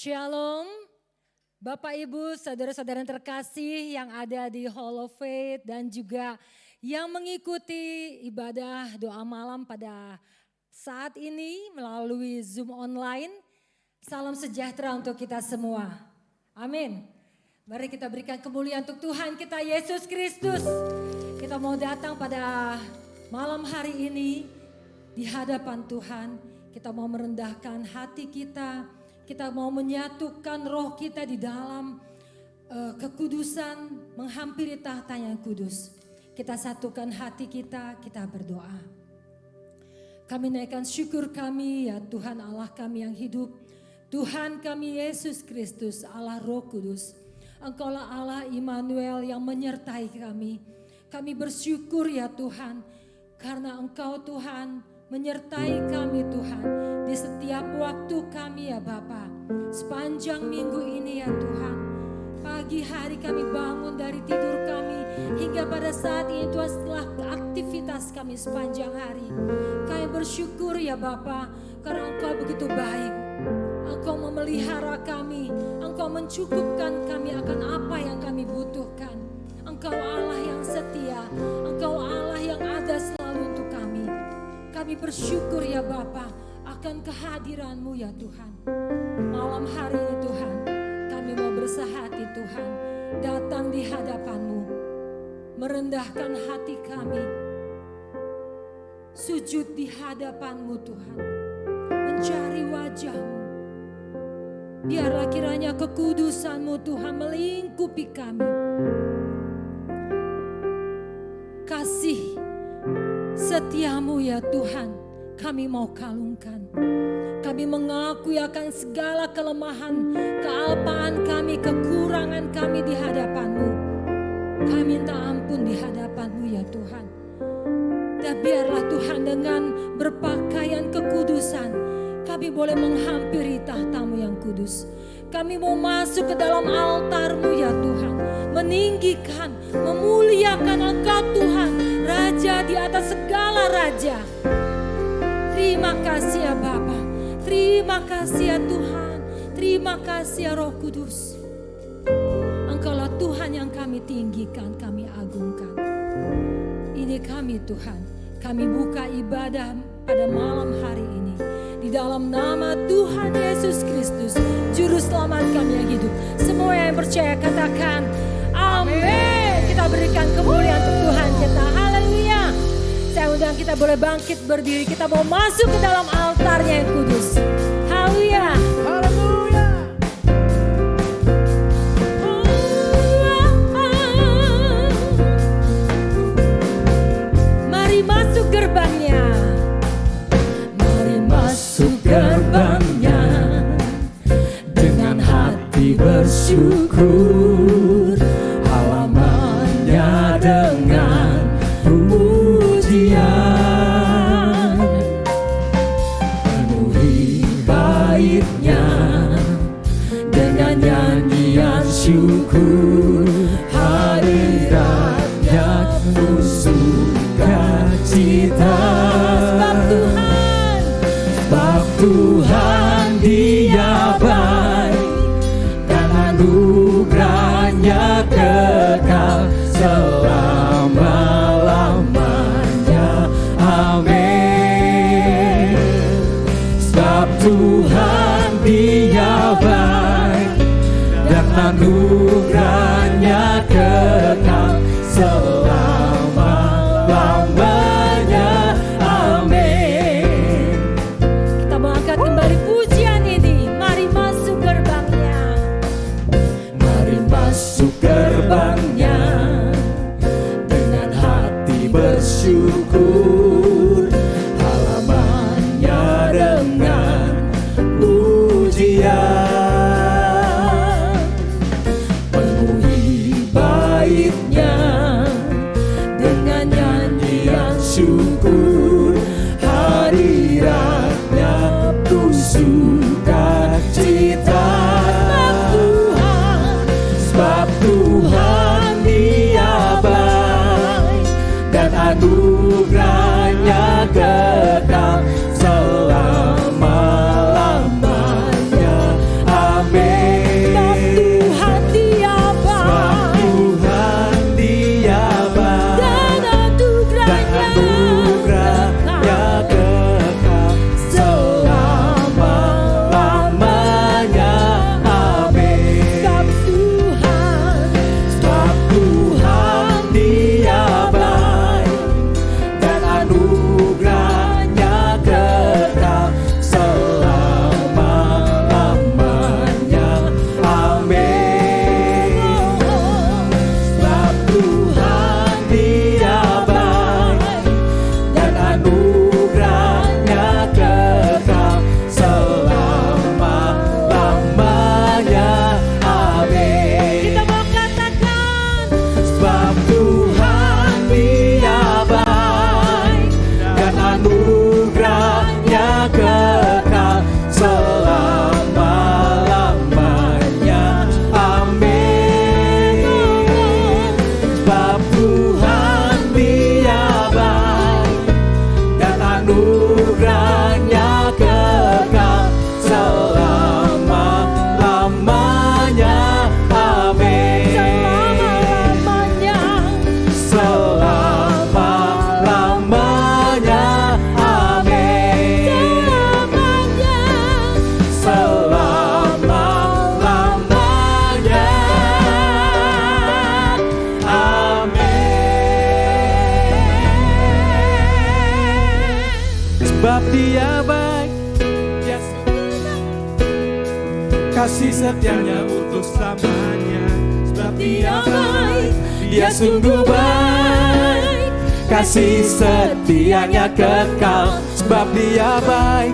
Shalom, Bapak Ibu, saudara-saudara yang terkasih yang ada di Hall of Faith dan juga yang mengikuti ibadah doa malam pada saat ini melalui Zoom online. Salam sejahtera untuk kita semua. Amin. Mari kita berikan kemuliaan untuk Tuhan kita Yesus Kristus. Kita mau datang pada malam hari ini di hadapan Tuhan. Kita mau merendahkan hati kita. Kita mau menyatukan roh kita di dalam kekudusan, menghampiri tahta yang kudus. Kita satukan hati kita, kita berdoa. Kami naikkan syukur kami ya Tuhan Allah kami yang hidup. Tuhan kami Yesus Kristus Allah Roh Kudus. Engkaulah Allah Immanuel yang menyertai kami. Kami bersyukur ya Tuhan karena Engkau Tuhan menyertai kami Tuhan di setiap waktu kami ya Bapa. Sepanjang minggu ini ya Tuhan. Pagi hari kami bangun dari tidur kami hingga pada saat ini Tuhan setelah aktivitas kami sepanjang hari. Kami bersyukur ya Bapa karena Engkau begitu baik. Engkau memelihara kami, Engkau mencukupkan kami akan apa yang kami butuhkan. Engkau Allah yang setia, Engkau Allah yang ada selalu untuk kami. Kami bersyukur ya Bapa akan kehadiran-Mu ya Tuhan. Malam hari ini Tuhan, kami mau bersahati Tuhan, datang di hadapan-Mu, merendahkan hati kami, sujud di hadapan-Mu Tuhan, mencari wajah-Mu. Biarlah kiranya kekudusan-Mu Tuhan melingkupi kami. Kasih setia-Mu ya Tuhan, kami mau kalungkan. Kami mengakui akan segala kelemahan, kealpaan kami, kekurangan kami di hadapan-Mu. Kami minta ampun di hadapan-Mu ya Tuhan. Dan biarlah Tuhan dengan berpakaian kekudusan, kami boleh menghampiri tahta-Mu yang kudus. Kami mau masuk ke dalam altar-Mu ya Tuhan. Meninggikan, memuliakan Engkau Tuhan, Raja di atas segala raja. Terima kasih ya Bapa, terima kasih ya Tuhan, terima kasih ya Roh Kudus. Engkaulah Tuhan yang kami tinggikan, kami agungkan. Ini kami Tuhan, kami buka ibadah pada malam hari ini. Di dalam nama Tuhan Yesus Kristus, Juru Selamat kami yang hidup. Semua yang percaya katakan amin. Kita berikan kemuliaan untuk Tuhan kita. Haleluya. Saya undang kita boleh bangkit berdiri. Kita mau masuk ke dalam altarnya yang kudus. Haleluya. Haleluya. Mari masuk gerbangnya. Mari masuk gerbangnya dengan hati bersyukur. Halamannya dengan pujian, penuhi baitnya dengan nyanyian syukur. Hadiratnya penuh sukacita. Sebab Tuhan Dia baik dan anugerahnya kekal selama-lamanya. Amin. Sebab Tuhan Dia baik dan anugerahnya kekal selama-lamanya. Amin. Kita mau angkat kembali pujian ini. Mari masuk gerbangnya. Mari masuk gerbangnya dengan hati bersyukur. Halamannya dengan pujian, penuhi baitnya dengan nyanyian syukur. Hadiratnya penuh sukacita. Sebab Tuhan Dia baik dan anugerahnya kekal selama-lamanya. Amin. sebab Dia baik. Dia kasih setianya untuk selamanya, sebab Dia baik. Dia sungguh baik, kasih setianya kekal, sebab Dia baik.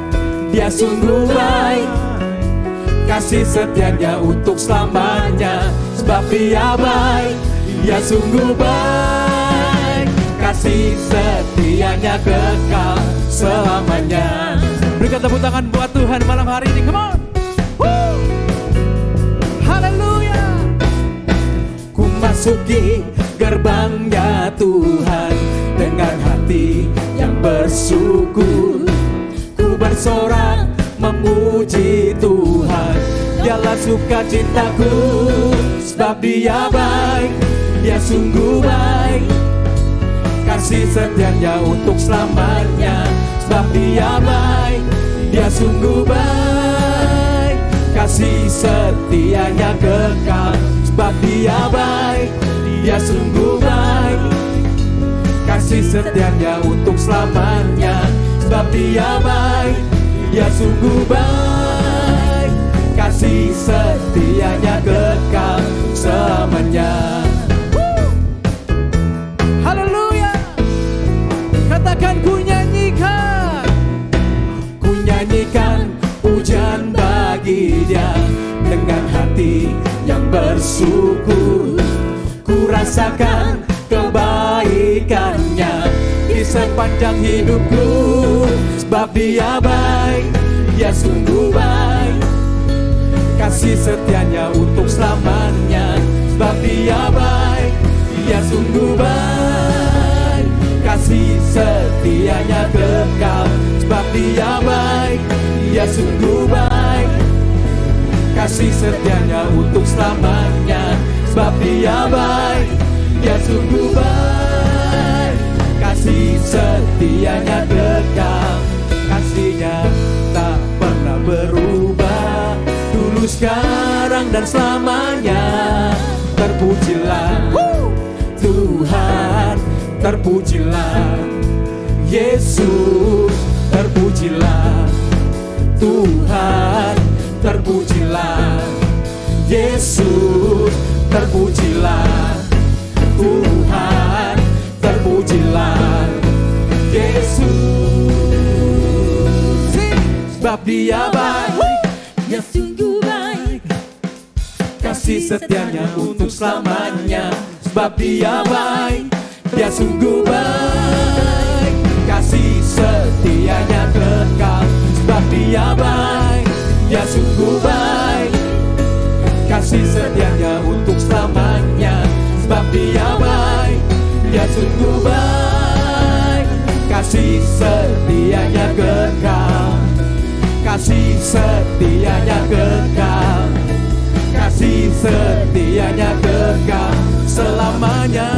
Dia sungguh baik, kasih setianya untuk selamanya, sebab Dia baik. Dia sungguh baik, kasih setianya kekal selamanya. Berikan tepuk tangan buat Tuhan malam hari ini, come on. Haleluya. Ku masuki gerbangnya Tuhan dengan hati yang bersyukur. Ku bersorak memuji Tuhan, dialah sukacitaku, sebab Dia baik. Dia sungguh baik, kasih setianya untuk selamanya, sebab Dia baik. Dia sungguh baik, kasih setianya kekal, sebab Dia baik. Dia sungguh baik, kasih setianya untuk selamanya, sebab Dia baik. Dia sungguh baik, kasih setianya kekal selamanya. Haleluya. Katakan ku nyanyikan, ku nyanyikan pujian bagi Dia dengan hati yang bersyukur. Ku rasakan kebaikannya di sepanjang hidupku, sebab Dia baik. Dia sungguh baik, kasih setianya untuk selamanya, sebab Dia baik. Dia sungguh baik, kasih setianya kekal, sebab Dia baik. Dia sungguh baik, kasih setianya untuk selamanya, sebab Dia baik. Dia sungguh baik, kasih setianya kekal, kasih-Nya tak pernah berubah, dulu sekarang dan selamanya. Terpujilah Tuhan, terpujilah Yesus, terpujilah Tuhan, terpujilah Yesus, terpujilah Tuhan, terpujilah Yesus, sebab Dia baik. Dia sungguh baik, kasih setianya untuk selamanya, sebab Dia baik. Dia sungguh baik, kasih setianya kekal, sebab Dia baik. Dia sungguh baik, kasih setianya untuk selamanya, sebab Dia baik. Dia sungguh baik, kasih setianya kekal, kasih setianya kekal, kasih setianya kekal selamanya.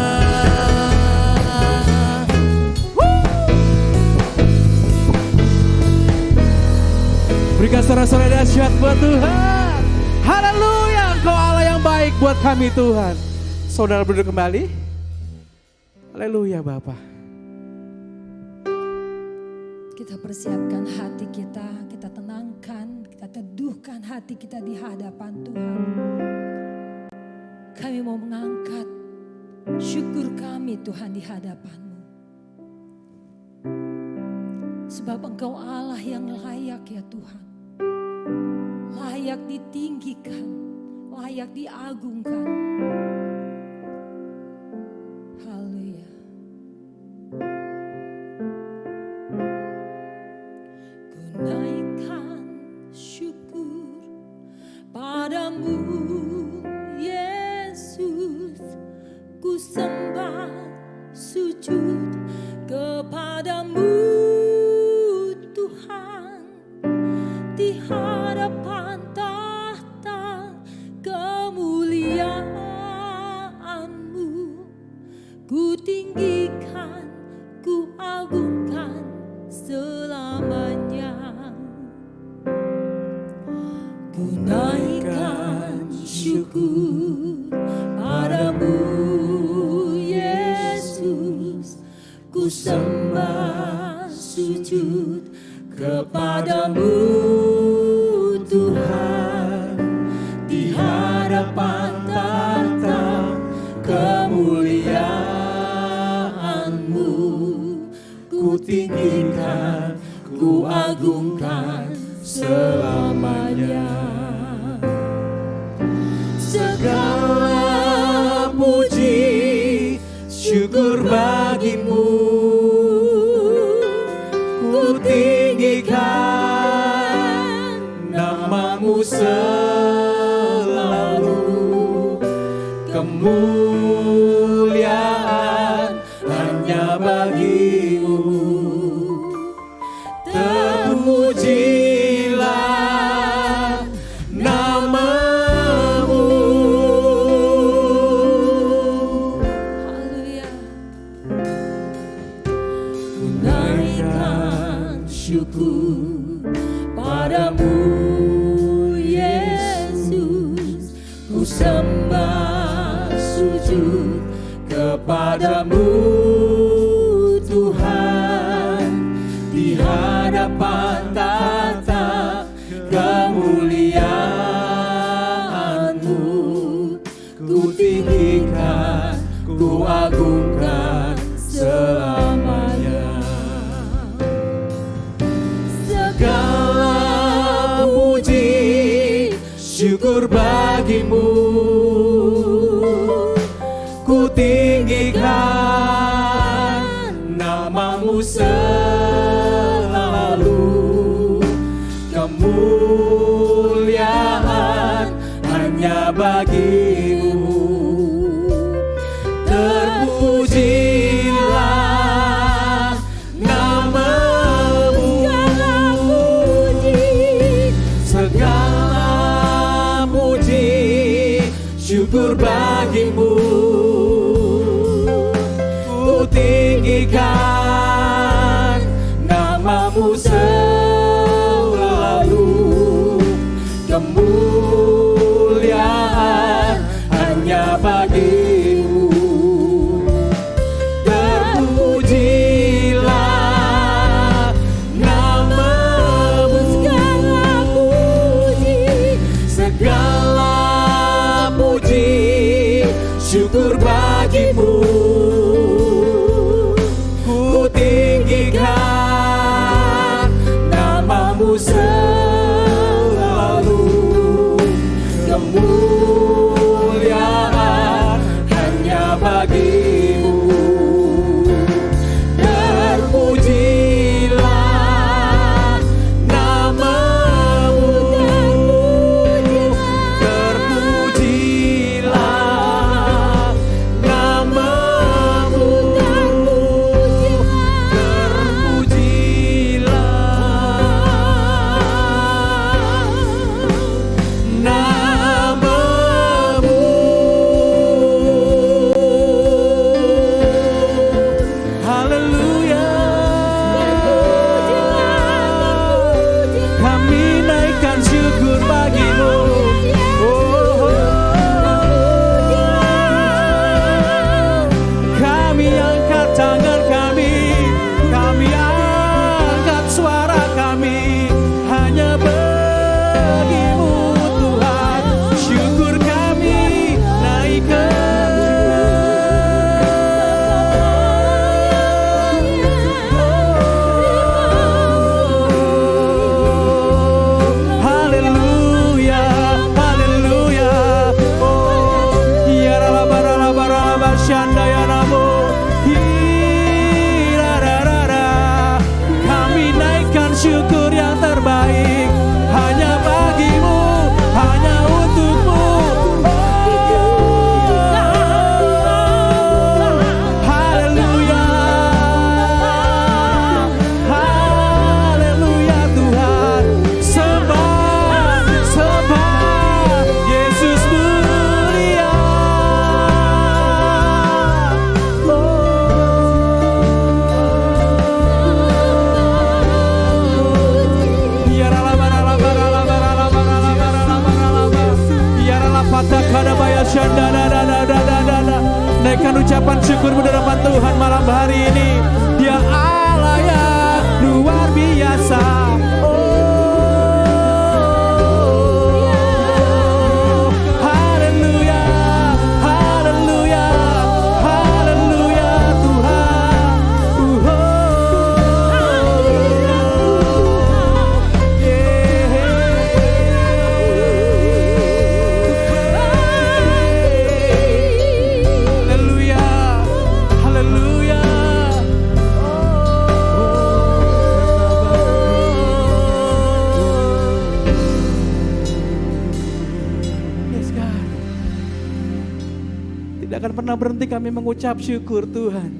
Berikan sorak-sorai dahsyat buat Tuhan. Haleluya, Engkau Allah yang baik buat kami Tuhan. Saudara berduduk kembali. Haleluya Bapa. Kita persiapkan hati kita tenangkan, kita teduhkan hati kita di hadapan Tuhan. Kami mau mengangkat syukur kami Tuhan di hadapan-Mu. Sebab Engkau Allah yang layak ya Tuhan. Layak ditinggikan, layak diagungkan. Haleluya. Ku naikkan syukur padamu Yesus, ku sembah sujud kepadamu Tuhan, di hadapan tahta kemuliaan-Mu, ku tinggikan, ku agungkan selamanya. Ku naikkan syukur padamu Yesus, ku sembah sujud kepadamu Tuhan, di hadapan tahta kemuliaan-Mu. Ku tinggikan, ku agungkan selamanya. Segala puji syukur bagimu, ku tinggikan nama-Mu selalu. Kemuliaan hanya bagi-Mu. Terpujilah nama-Mu. Haleluya. Ku naikkan syukur padamu Yesus, ku sembah sujud kepadamu Tuhan, di hadapan tahta kemuliaan-Mu. Ku tinggikan, ku agungkan selamanya. Segala puji syukur bagi-Mu, ku tinggikan nama-Mu selalu. Kemuliaan hanya bagi-Mu. Terpujilah nama-Mu. Segala puji syukur bagi-Mu, ku tinggikan nama-Mu selalu. Kemuliaan hanya bagi-Mu. Terpujilah nama-Mu. Segala puji syukur bagi-Mu, ku tinggikan nama-Mu selalu. Kemuliaan hanya bagi-Mu. Terpujilah nama-Mu. Terpujilah nama-Mu. Naikkan ucapan syukurmu di hadapan Tuhan malam hari ini. Dia Allah yang kami mengucap syukur Tuhan.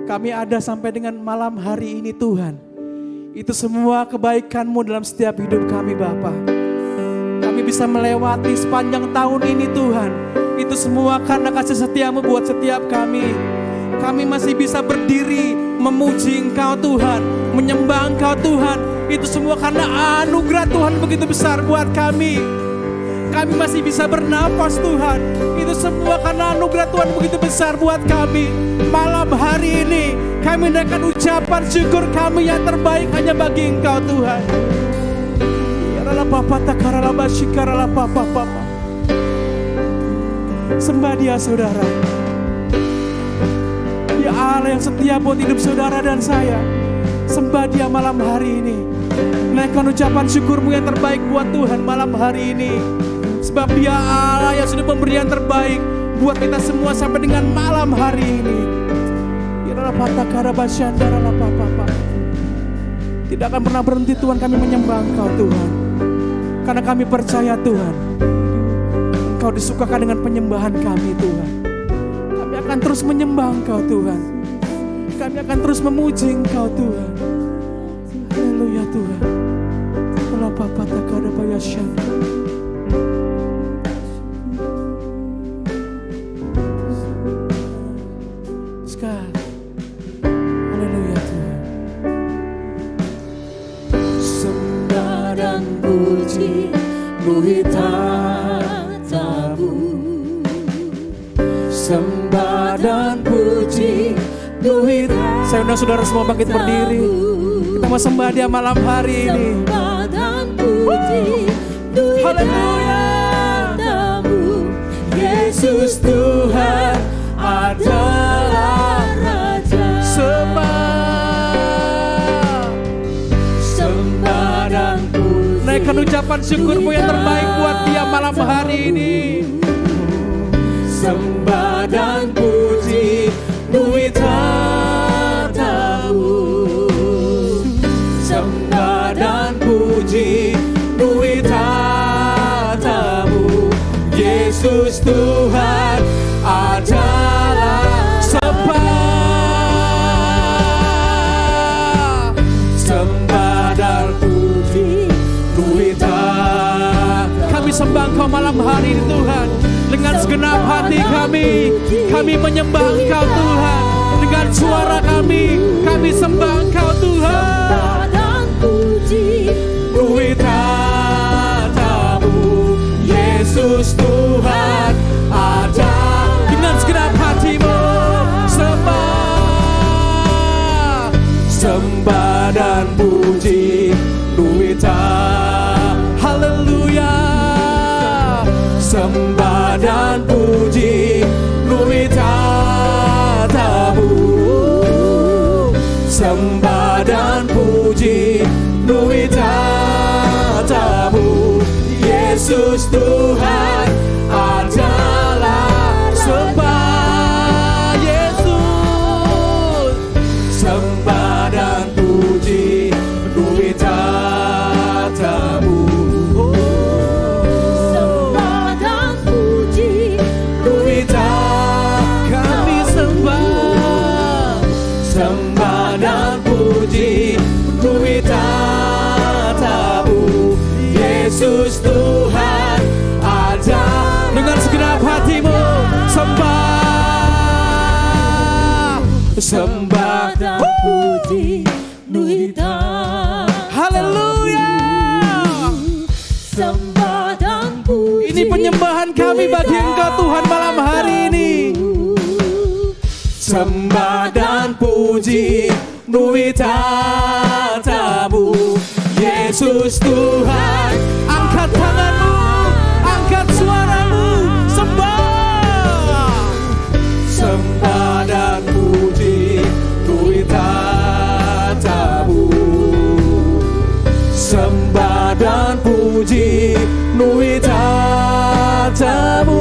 Kami ada sampai dengan malam hari ini Tuhan. Itu semua kebaikan-Mu dalam setiap hidup kami Bapa. Kami bisa melewati sepanjang tahun ini Tuhan. Itu semua karena kasih setia-Mu buat setiap kami. Kami masih bisa berdiri memuji Engkau Tuhan, menyembah Engkau Tuhan. Itu semua karena anugerah Tuhan begitu besar buat kami. Kami masih bisa bernapas Tuhan. Itu semua karena anugerah Tuhan begitu besar buat kami. Malam hari ini kami menaikkan ucapan syukur kami yang terbaik hanya bagi Engkau Tuhan. Ya Bapa takarala basyikarala Papa. Sembah Dia saudara. Dia Allah yang setia buat hidup saudara dan saya. Sembah Dia malam hari ini. Naikkan ucapan syukur-Mu yang terbaik buat Tuhan malam hari ini. Sebab Dia Allah yang sudah memberi yang terbaik buat kita semua sampai dengan malam hari ini. Tidak akan pernah berhenti Tuhan kami menyembah Engkau Tuhan. Karena kami percaya Tuhan, Engkau disukakan dengan penyembahan kami Tuhan. Kami akan terus menyembah Engkau Tuhan. Kami akan terus memuji Engkau Tuhan. Haleluya Tuhan. Haleluya Tuhan. Sembah dan puji Nuhi tatamu. Sembah dan puji Nuhi tatamu. Saya undang saudara semua bangkit berdiri. Kita mau sembah Dia malam hari ini. Sembah dan puji Nuhi tatamu. Yesus Tuhan adalah Raja. Sembah dan puji. Naikkan ucapan syukur-Mu yang terbaik buat Dia malam hari ini. Sembah dan puji Nuhi tatamu. Sembah dan puji Nuhi tatamu. Yesus Tuhan adalah. Sembah dan puji Nuhi tatamu. Kami sembah Engkau malam hari ini Tuhan. Dengan segenap hati kami menyembah Engkau Tuhan. Dengan suara kami sembah Engkau Tuhan. Sembah dan puji Nuhi tatamu. Yesus Tuhan ada. Dengan segenap hatimu sembah dan puji Nuhi tatamu. Haleluya. Sembah dan puji Nuhi tatamu. Sembah dan puji Nuhi tatamu. Yesus Tuhan adalah. Sembah Yesus. Sembah dan puji Nuhi tatamu. Sembah dan puji Nuhi tatamu. Yesus Tuhan ada. Dengan segenap hatimu sembah dan puji Nuhi tatamu. Haleluya. Sembah dan puji. Ini penyembahan kami bagi Engkau Tuhan malam hari ini. Sembah dan puji Nuhi tatamu. Yesus Tuhan. Angkat tanganmu, angkat suaramu, sembah. Sembah dan puji Nuhi tatamu. Sembah dan puji Nuhi tatamu.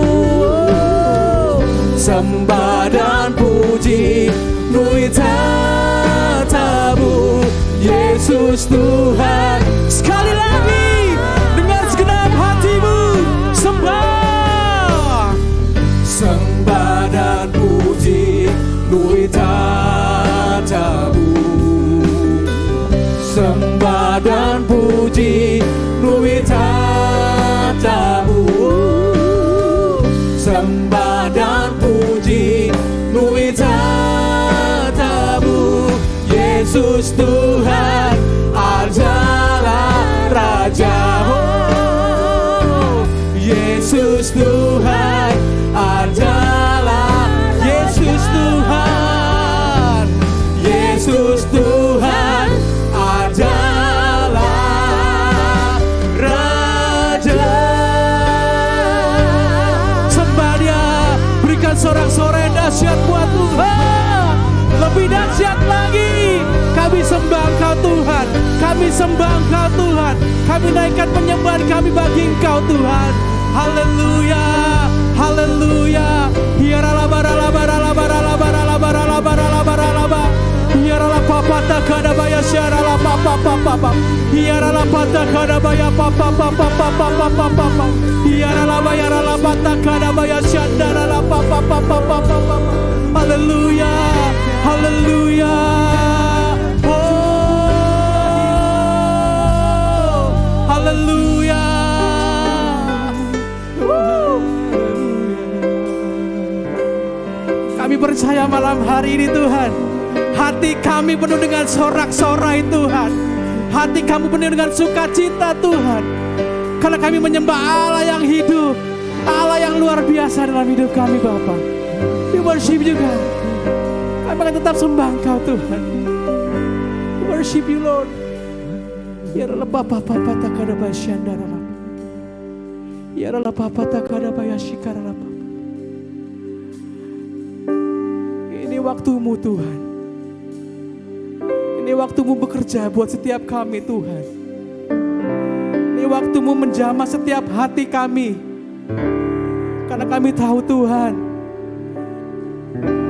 Sembah dan puji Nuhi tatamu. Yesus Tuhan. Sekali lagi dengan segenap hatimu sembah. puji luwih tatamu, sembah dan puji luwih tatamu. Yesus Tuhan adalah Raja. Yesus Tuhan adalah, Yesus Tuhan, Yesus Tuhan adalah Raja. Sembah Dia, berikan sorak-sorai dahsyat buat Tuhan. Lebih dahsyat lagi, kami sembah Engkau Tuhan, kami sembah Engkau Tuhan, kami naikkan penyembahan kami bagi Engkau Tuhan. Haleluya, haleluya. Hiarala barala barala barala barala barala barala barala. Hiarala papa takada baya syarala papa papa papa. Hiarala pata kada baya papa papa papa papa papa. Hiarala bayarala pata kada baya syandara papa papa papa papa. Haleluya, haleluya. Oh, haleluya. Kami percaya malam hari ini Tuhan, hati kami penuh dengan sorak-sorai Tuhan, hati kami penuh dengan sukacita Tuhan, karena kami menyembah Allah yang hidup, Allah yang luar biasa dalam hidup kami Bapa. We worship you God, kami akan tetap sembah Engkau Tuhan. We worship you Lord. Ya Allah Bapa Bapa takada basyandara, ya Allah Bapa takada bayashikara Bapa. Ini waktumu Tuhan, ini waktumu bekerja buat setiap kami Tuhan. Ini waktumu menjamah setiap hati kami, karena kami tahu Tuhan,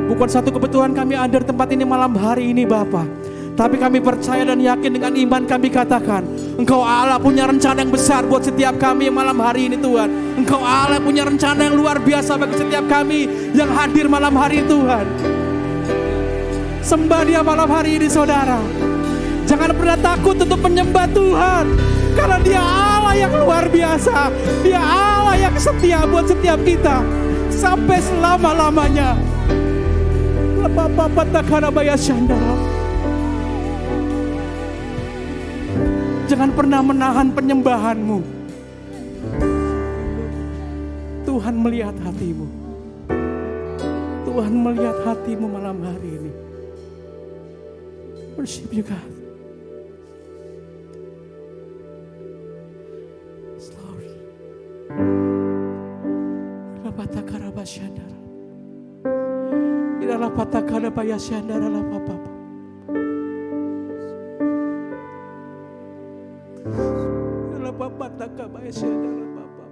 bukan satu kebutuhan kami ada di tempat ini malam hari ini Bapa, tapi kami percaya dan yakin dengan iman kami katakan, Engkau Allah punya rencana yang besar buat setiap kami yang malam hari ini Tuhan. Engkau Allah punya rencana yang luar biasa bagi setiap kami yang hadir malam hari ini Tuhan. Sembah Dia malam hari ini saudara. Jangan pernah takut untuk menyembah Tuhan, karena Dia Allah yang luar biasa. Dia Allah yang setia buat setiap kita sampai selama-lamanya. Jangan pernah menahan penyembahanmu. Tuhan melihat hatimu. Tuhan melihat hatimu malam hari ini. Worship you God. Glory. Lapata karaba syandara. Ira lapata karaba ya syandara lapapa. Ira lapata karaba ya syandara lapapa.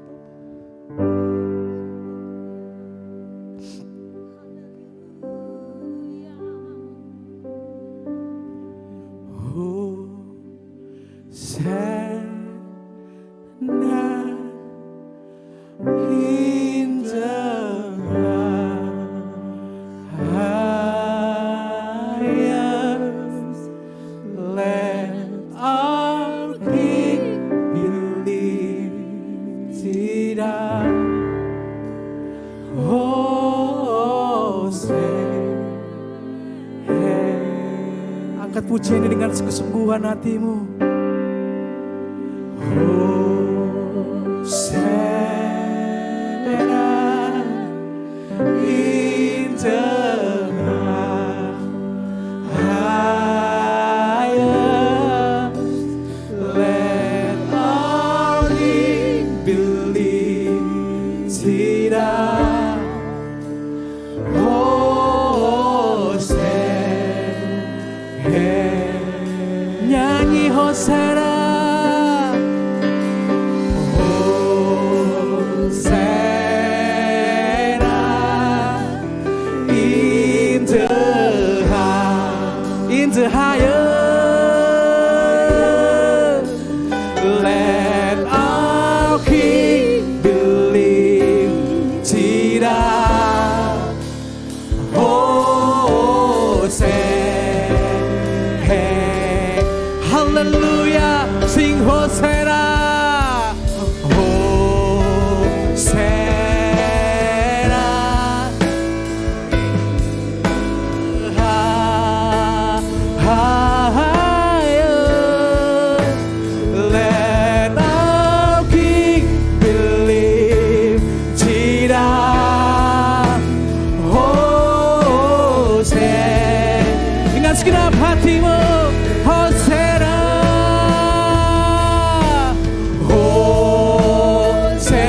Angkat pujian ini dengan kesungguhan hatimu. Hosanna in the highest, let our King be lifted up. Hosanna, nyanyi Hosanna, dengan segenap hatimu, Hosana, Hosana,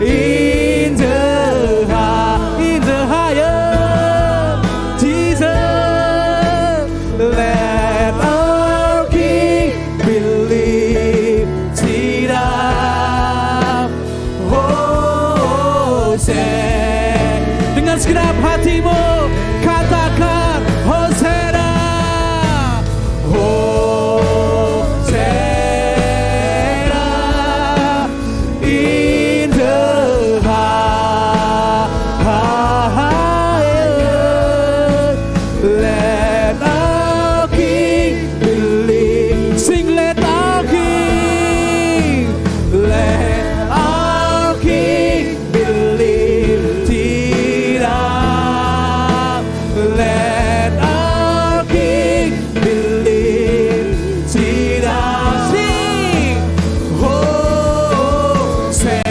in the highest, Jesus, let our King be lifted up, Hosana, dengan segenap hatimu katakan Hosana, Hosana, in the highest, let our King be lifted. Sing, let our King be lifted up. Let our King be lifted up. Sing, Hosana,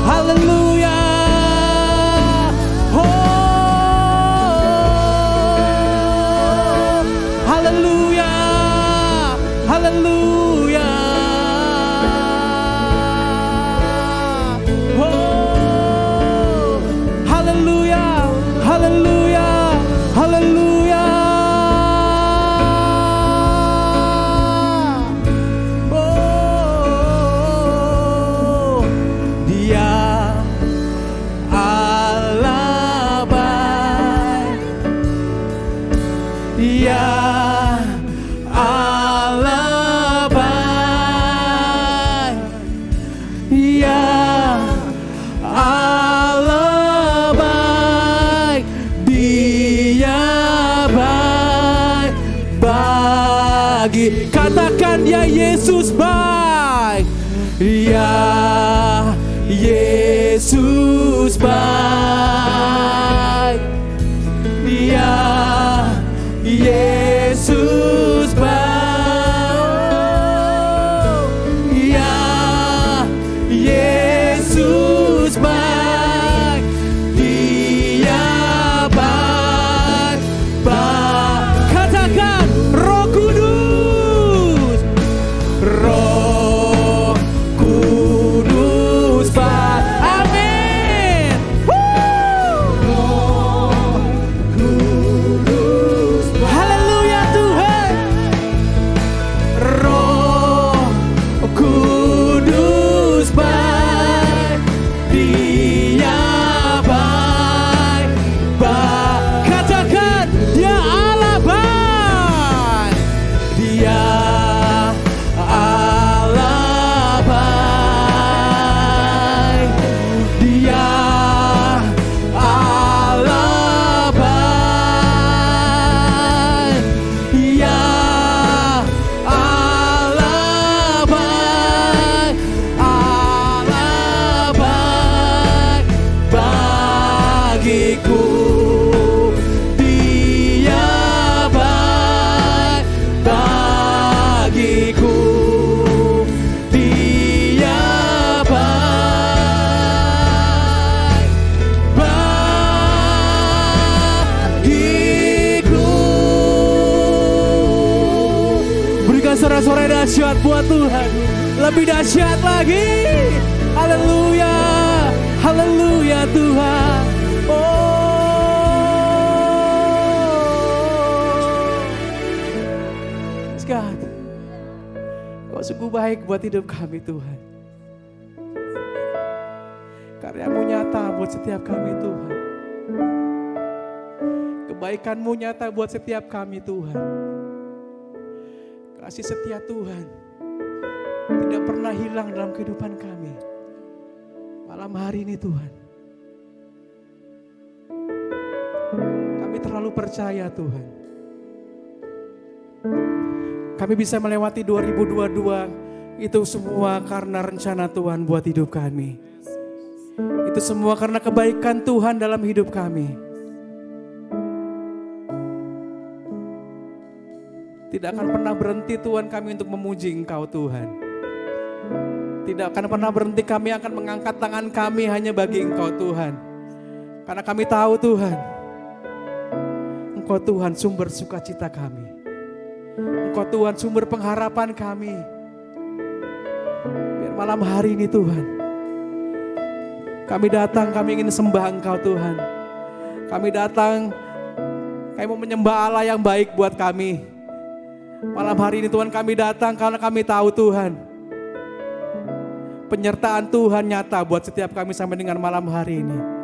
hallelujah, oh, hallelujah, hallelujah, oh, hallelujah, hallelujah, hallelujah, oh, Dia Allah baik, Dia Allah baik, Dia Allah baik, Dia baik bagi, katakan Dia Yesus baik, Dia Yesus baik, Dia Yesus baik, Dia Yesus baik, Dia baik, katakan Roh Kudus, Roh Kudus baik, amin. Roh Kudus baik, haleluya Tuhan, Roh Kudus baik, Dia baik, katakan Dia Allah baik, Dia Allah baik, Dia Allah baik, Dia Allah baik, Allah baik bagiku, Dia baik bagiku, Dia baik bagiku. Berikan sorak-sorai dahsyat buat Tuhan, lebih dahsyat lagi. Haleluya, haleluya Tuhan. Oh, yes God, Kau sungguh baik buat hidup kami Tuhan. Karya-Mu nyata buat setiap kami Tuhan. Kebaikan-Mu nyata buat setiap kami Tuhan. Kasih setia Tuhan tidak pernah hilang dalam kehidupan kami. Malam hari ini Tuhan, kami terlalu percaya Tuhan. Kami bisa melewati 2022 itu semua karena rencana Tuhan buat hidup kami. Itu semua karena kebaikan Tuhan dalam hidup kami. Tidak akan pernah berhenti Tuhan kami untuk memuji Engkau Tuhan. Tidak akan pernah berhenti, kami akan mengangkat tangan kami hanya bagi Engkau Tuhan. Karena kami tahu Tuhan, Engkau Tuhan sumber sukacita kami. Engkau Tuhan sumber pengharapan kami. Biar malam hari ini Tuhan, kami datang, kami ingin sembah Engkau Tuhan. Kami datang, kami mau menyembah Allah yang baik buat kami. Malam hari ini Tuhan kami datang karena kami tahu Tuhan, penyertaan Tuhan nyata buat setiap kami sampai dengan malam hari ini.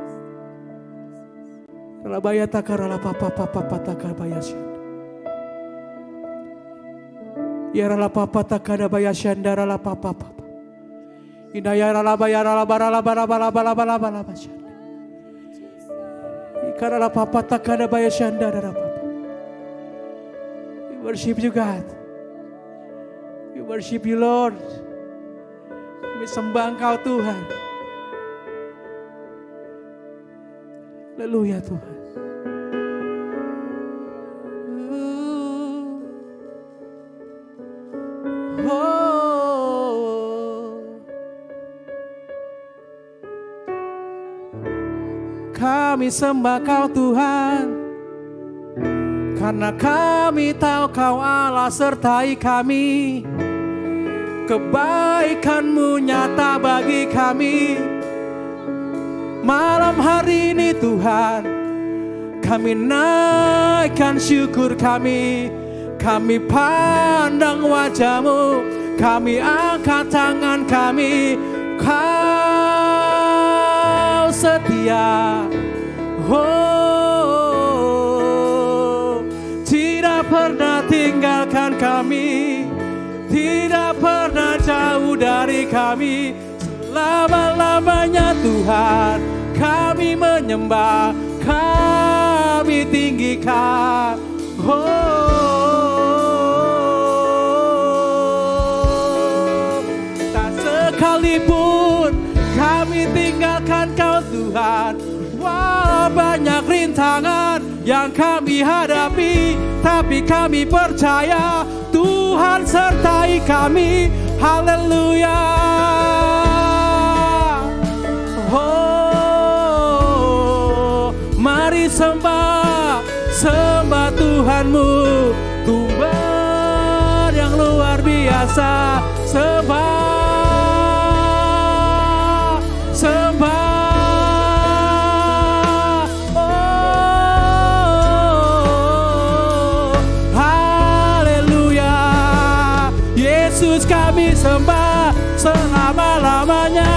Rabaya takarala papa papa takabaya syanda. Ya rala papa takabaya syanda rala papa papa. Indaya rala baya rala barala barala barala barala syanda. Ikarala papa takabaya syanda rala papa. We worship you God. We worship you Lord. Kami sembah Engkau Tuhan. Haleluya Tuhan. Kami sembah Kau Tuhan, karena kami tahu Kau Allah sertai kami. Kebaikan-Mu nyata bagi kami. Malam hari ini Tuhan, kami naikkan syukur kami. Kami pandang wajah-Mu, kami angkat tangan kami. Kau setia, oh, tidak pernah tinggalkan kami, tidak pernah jauh dari kami. Selama-lamanya Tuhan, kami menyembah, kami tinggikan. Oh, tak sekalipun kami tinggalkan Kau Tuhan. Wah, banyak rintangan yang kami hadapi, tapi kami percaya Tuhan sertai kami. Haleluya. Oh, mari sembah, sembah Tuhan-Mu, Tuhan yang luar biasa. Sembah, sembah. Oh, haleluya. Yesus kami sembah selama-lamanya.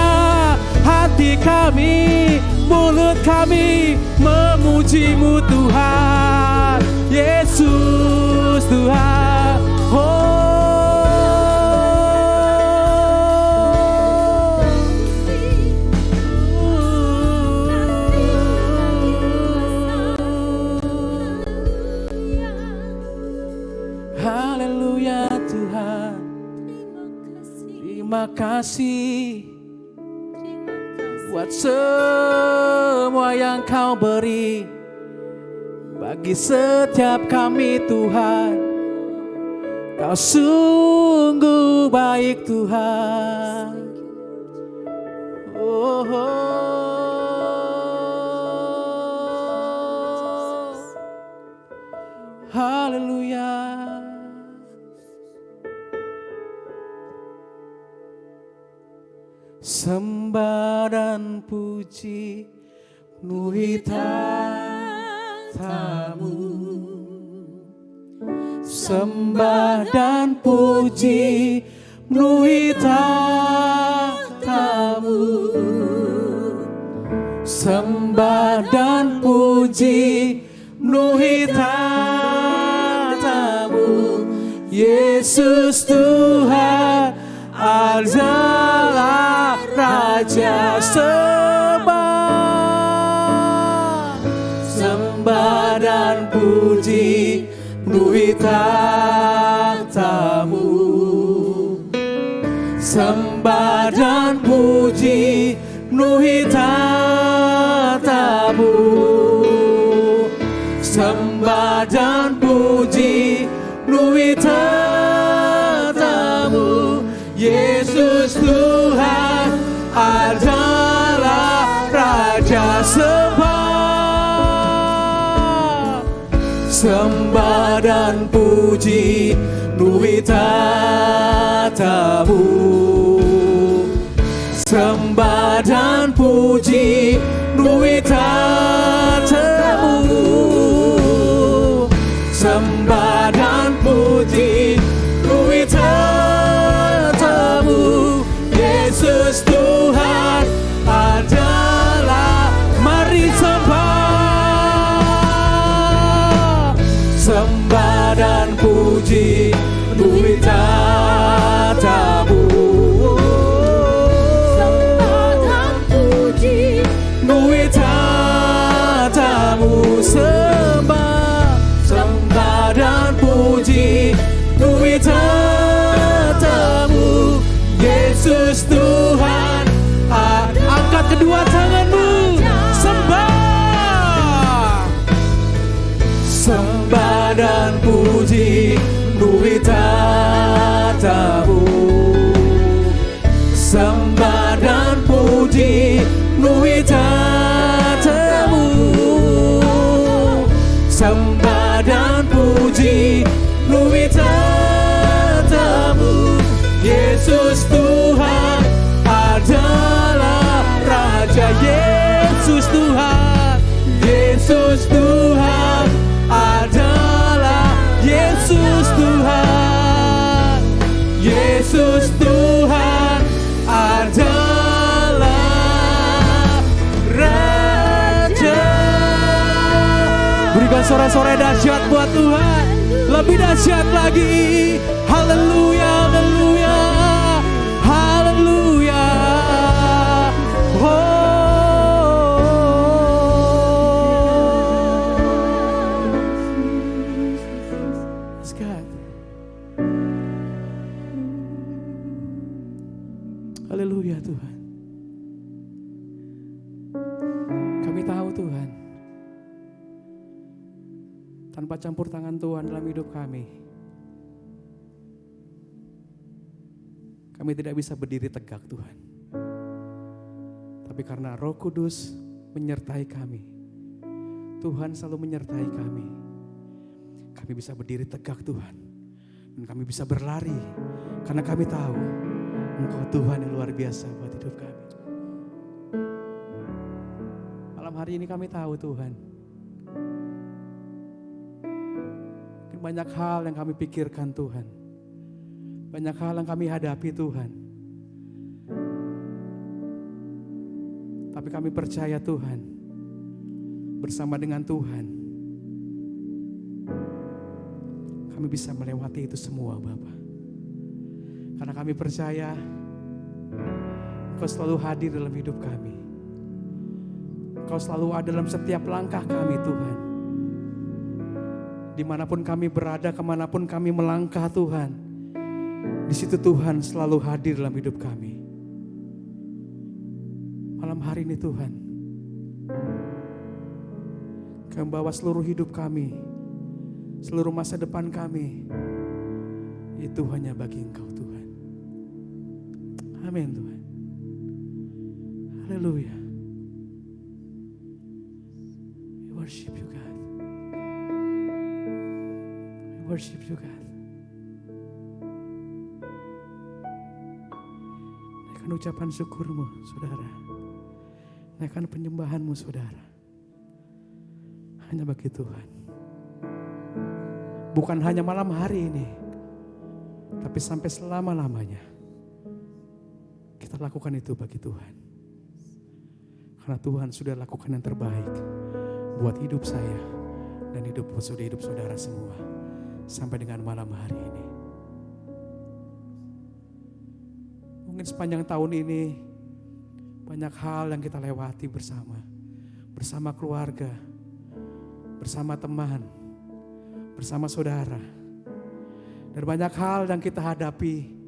Hati kami, mulut kami memuji-Mu Tuhan. Yesus Tuhan. Haleluya Tuhan. Terima kasih buat semua yang Kau beri bagi setiap kami Tuhan. Kau sungguh baik Tuhan. Oh, oh. Haleluya. Sembah dan puji penuhi tahta-Mu. Sembah dan puji penuhi tahta-Mu. Sembah dan puji penuhi tahta-Mu. Yesus Tuhan adalah Raja. Sembah, sembah dan puji penuhi tahta-Mu. Sembah dan puji penuhi tahta-Mu. Sembah dan puji penuhi tahta-Mu. Yesus Tuhan sembah dan puji nuitatamu, sembah dan puji nuitatamu, sembah dan puji nuitatamu. Yesus Tuhan adalah, mari sembah dan puji nuitatamu, Sembah dan puji nuitatamu, sembah dan puji nuitatamu. Yesus Tuhan, angkat kedua tanganmu, sembah dan puji nuitatamu, sembah dan puji nuitatamu, sembah dan puji nuitatamu. Yesus Tuhan adalah Raja. Yesus Tuhan, Yesus Tuhan adalah, Yesus Tuhan, Yesus Tuhan adalah Raja. Berikan sorak-sorai dahsyat buat Tuhan, lebih dahsyat lagi. Haleluya, haleluya, haleluya. Haleluya Tuhan. Kami tahu Tuhan, tanpa campur tangan Tuhan dalam hidup kami tidak bisa berdiri tegak Tuhan. Tapi karena Roh Kudus menyertai kami, Tuhan selalu menyertai kami bisa berdiri tegak Tuhan. Dan kami bisa berlari karena kami tahu Engkau Tuhan yang luar biasa buat hidup kami. Malam hari ini kami tahu Tuhan, mungkin banyak hal yang kami pikirkan Tuhan, banyak hal yang kami hadapi Tuhan. Tapi kami percaya Tuhan, bersama dengan Tuhan, kami bisa melewati itu semua Bapa. Karena kami percaya Engkau selalu hadir dalam hidup kami. Engkau selalu ada dalam setiap langkah kami Tuhan. Dimanapun kami berada, kemanapun kami melangkah Tuhan, di situ Tuhan selalu hadir dalam hidup kami. Malam hari ini Tuhan, Kau membawa seluruh hidup kami, seluruh masa depan kami, itu hanya bagi Engkau Tuhan. Amin Tuhan. Haleluya. We worship you God. We worship you God. Naikkan ucapan syukurmu saudara. Naikkan penyembahanmu saudara. Hanya bagi Tuhan. Bukan hanya malam hari ini, tapi sampai selama-lamanya. Kita lakukan itu bagi Tuhan. Karena Tuhan sudah lakukan yang terbaik buat hidup saya dan hidup saudara semua. Sampai dengan malam hari ini. Mungkin sepanjang tahun ini banyak hal yang kita lewati bersama. Bersama keluarga, bersama teman, bersama saudara. Dan banyak hal yang kita hadapi.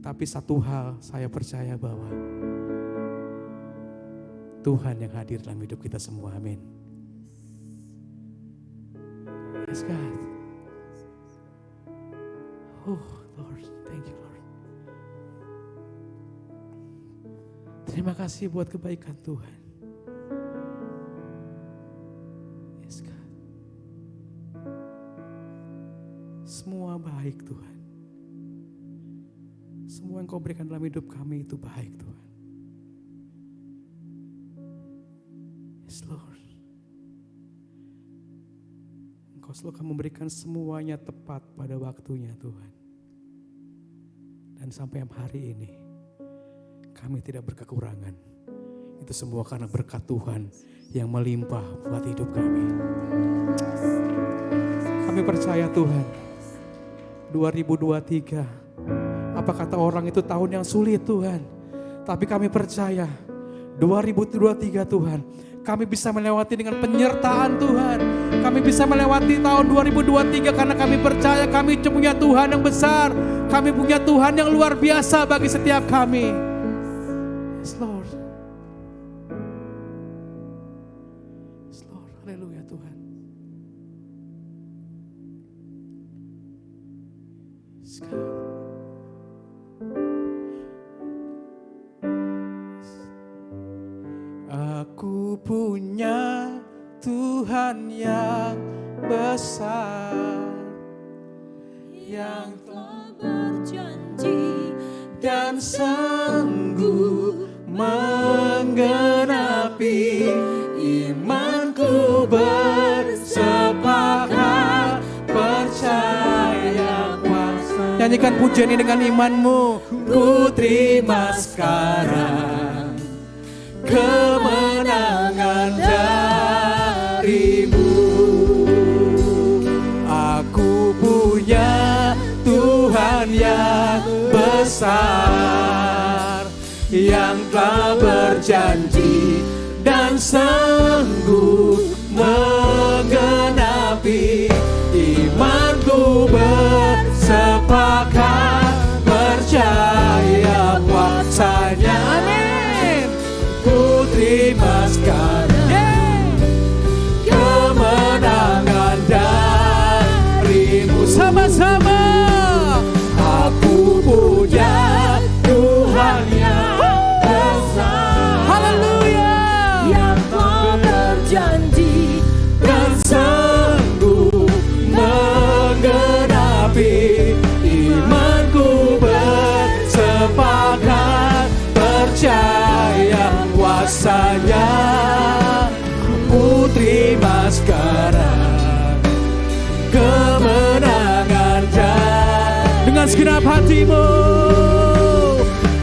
Tapi satu hal saya percaya bahwa Tuhan yang hadir dalam hidup kita semua. Amin. Yes God. Oh Lord, thank you Lord. Terima kasih buat kebaikan Tuhan. baik Tuhan. Semua yang Kau berikan dalam hidup kami itu baik Tuhan. Yes Lord. Engkau selalu akan memberikan semuanya tepat pada waktunya Tuhan. Dan sampai hari ini kami tidak berkekurangan. Itu semua karena berkat Tuhan yang melimpah buat hidup kami. Kami percaya Tuhan, 2023, apa kata orang itu tahun yang sulit Tuhan. Tapi kami percaya 2023 Tuhan, kami bisa melewati dengan penyertaan Tuhan. Kami bisa melewati tahun 2023 karena kami percaya kami punya Tuhan yang besar. Kami punya Tuhan yang luar biasa bagi setiap kami. Yes Lord. Yes Lord. Haleluya Tuhan. Yes God. Aku punya Tuhan yang besar, yang telah berjanji dan sanggup menggenapi. Imanku bersepakat percaya kuasa. Nyanyikan pujian ini dengan imanmu. Ku terima sekarang kemenangan darimu. Aku punya Tuhan yang besar, yang telah berjanji dan sanggup menggenapi. Imanku bersepakat percaya kuasanya. Amin. Ku terima sekarang kemenangan darimu. Sama-sama. Aku punya Tuhan yang besar, haleluya, yang telah berjanji dan sanggup menggenapi. Imanku bersepakat percaya kuasanya. Ku terima sekarang kemenangan dengan segenap hatimu.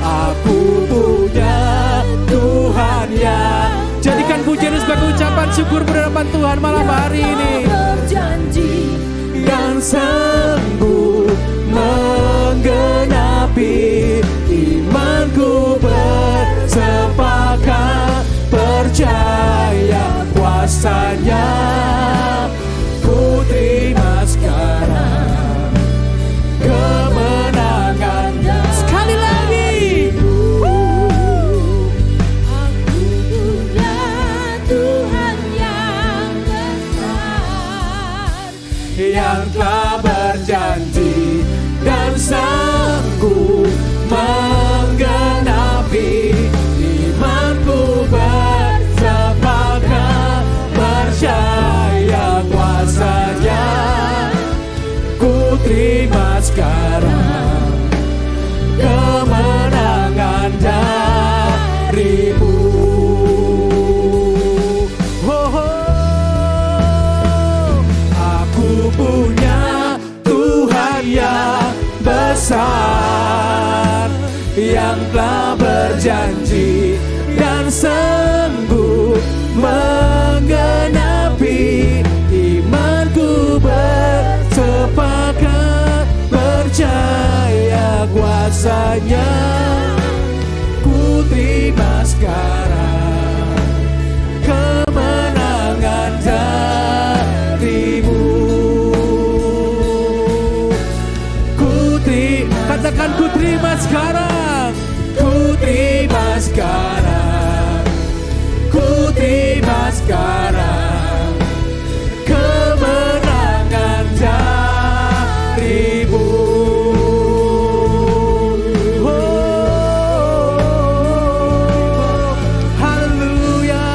Aku punya Tuhan yang, jadikan pujian sebagai ucapan syukur berhadapan Tuhan malam hari ini. Berjanji dan sanggup menggenapi. Imanku bersepakat percaya kuasanya. Ku terima sekarang kemenangan. Sekali lagi. Aku punya Tuhan yang besar, yang telah berjanji dan sanggup menggenapi. Imanku bersepakat percaya kuasanya. Ku terima sekarang kemenangan darimu. Oh, oh. Aku punya Tuhan yang besar, yang telah berjanji dan sanggup menggenapi. Imanku bersepakat percaya kuasanya. Ku terima sekarang kemenangan darimu. Katakan ku terima sekarang. Ku terima sekarang. Ku terima sekarang kemenangan darimu. Oh, haleluya,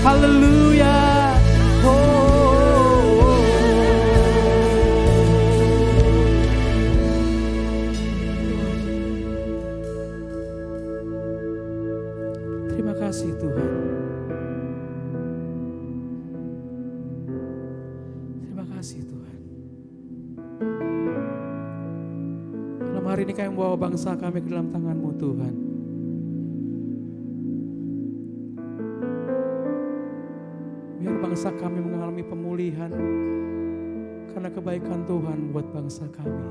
haleluya. Oh, hari ini kami membawa bangsa kami ke dalam tangan-Mu Tuhan. Biar bangsa kami mengalami pemulihan karena kebaikan Tuhan buat bangsa kami.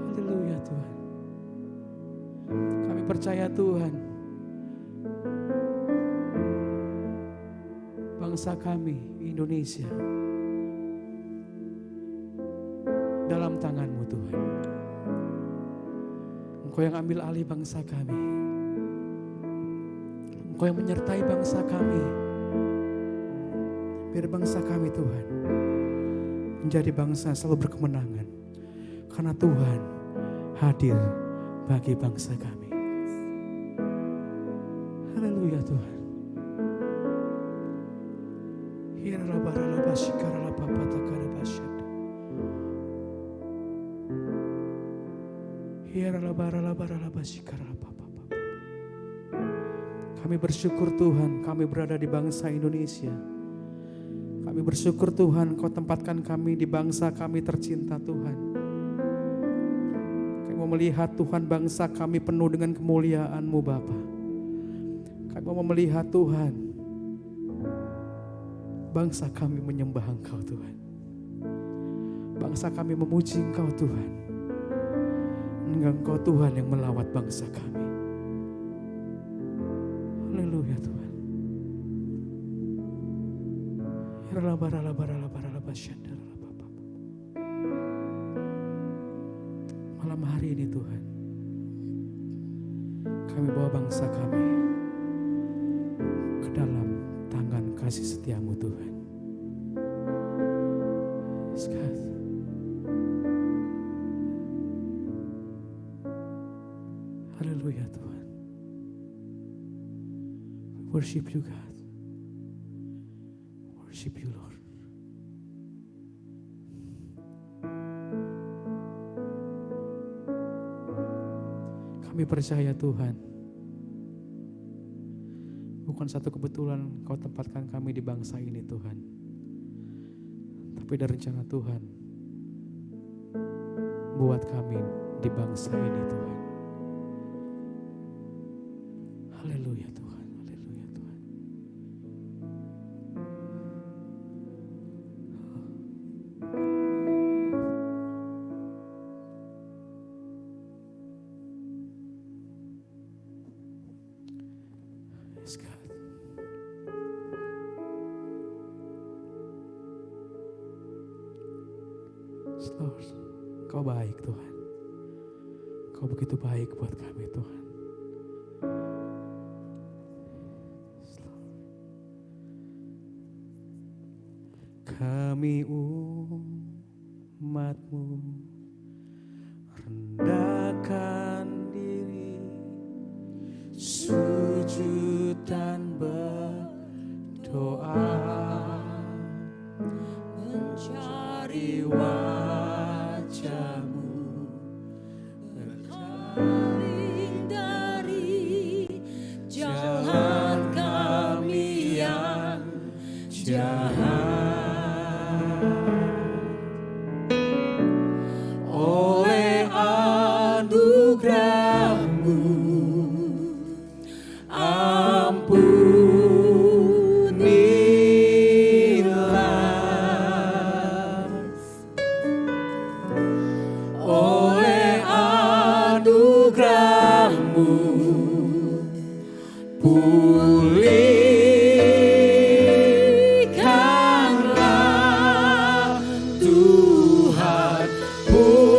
Haleluya Tuhan. Kami percaya Tuhan, bangsa kami Indonesia dalam tangan-Mu Tuhan. Engkau yang ambil alih bangsa kami. Engkau yang menyertai bangsa kami. Biar bangsa kami Tuhan menjadi bangsa yang selalu berkemenangan. Karena Tuhan hadir bagi bangsa kami. Haleluya Tuhan. Kami bersyukur Tuhan, kami berada di bangsa Indonesia. Kami bersyukur Tuhan, Kau tempatkan kami di bangsa kami tercinta Tuhan. Kami mau melihat Tuhan bangsa kami penuh dengan kemuliaan-Mu Bapa. Kami mau melihat Tuhan, bangsa kami menyembah Engkau Tuhan. Bangsa kami memuji Engkau Tuhan. Engkau Tuhan yang melawat bangsa kami. Haleluya Tuhan. Malam hari ini Tuhan, kami bawa bangsa kami ke dalam tangan kasih setia-Mu Tuhan. Yes, God. Haleluya Tuhan. We worship You God. Worship You Lord. Kami percaya Tuhan, bukan satu kebetulan Kau tempatkan kami di bangsa ini Tuhan. Tapi dari rencana Tuhan buat kami di bangsa ini Tuhan. Haleluya Tuhan, haleluya Tuhan. Yes God. Lord, Kau baik Tuhan. Kau begitu baik buat kami Tuhan. Kami umat-Mu rendahkan diri, sujud dan berdoa, mencari wajah-Mu, berpaling dari jalan kami yang jahat. Oleh anugerah-Mu, ampunilah. Oleh anugerah-Mu, pulihkanlah Tuhan, pulihkan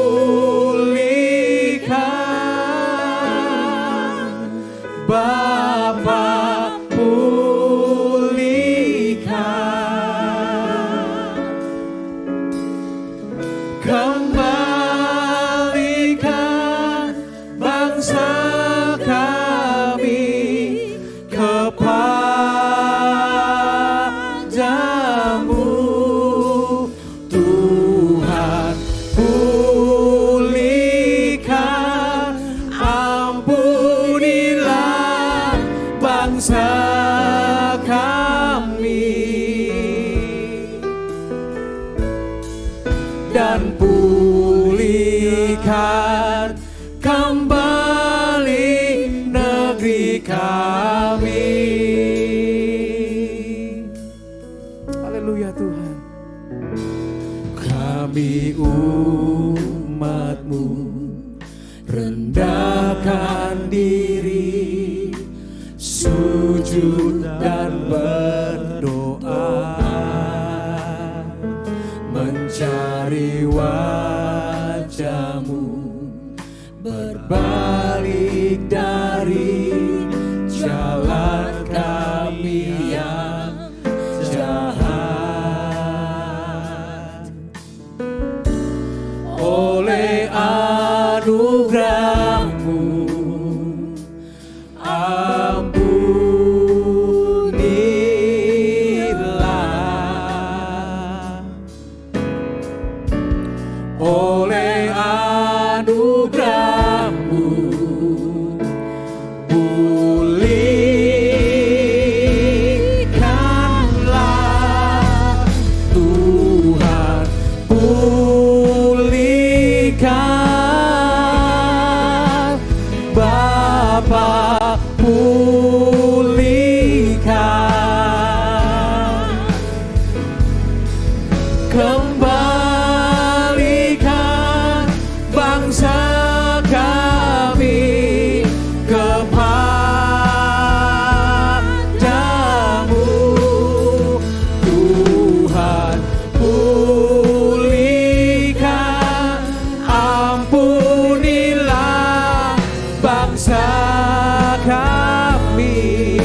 Bapa, pulihkan, kembalikan bangsa kami kepadamu Tuhan, pulihkan, ampunilah bangsa kami dan pulihkan kembali negeri kami. Haleluya Tuhan. Kami umat-Mu rendahkan diri, sujud dan berdoa, mencari wajah-Mu, berbalik dari jalan kami yang jahat. Oleh anugerah-Mu ampunilah, oleh anugerah-Mu pulihkanlah Tuhan, pulihkan Bapa, pulihkan, kembalikan bangsa kami kepadamu Tuhan, pulihkan, ampunilah bangsa kami,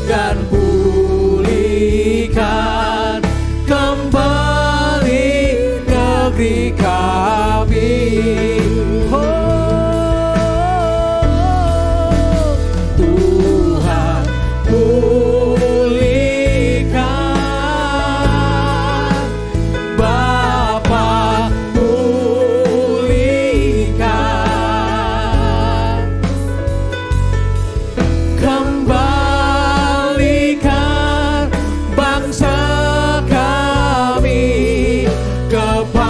dan pulihkan kembali negeri kami. Oh, Tuhan, pulihkan Bapa, pulihkan, kembalikan bangsa kami kepadamu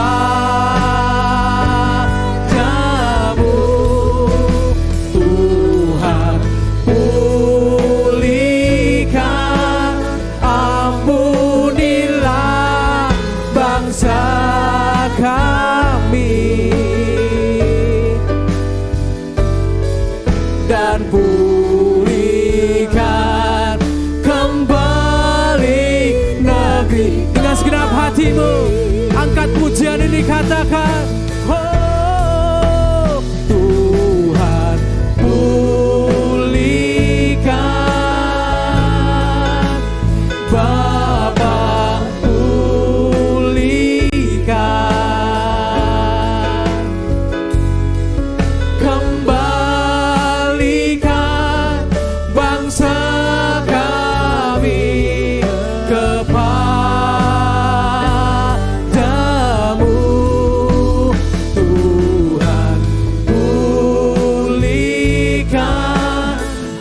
Tuhan, pulihkan, ampunilah bangsa kami, dan pulihkan kembali negeri. Dengan segenap hatimu angkat pujian ini, katakan, oh Tuhan, pulihkan Bapa, pulihkan, kembalikan bangsa kami kepadamu Tuhan, pulihkan,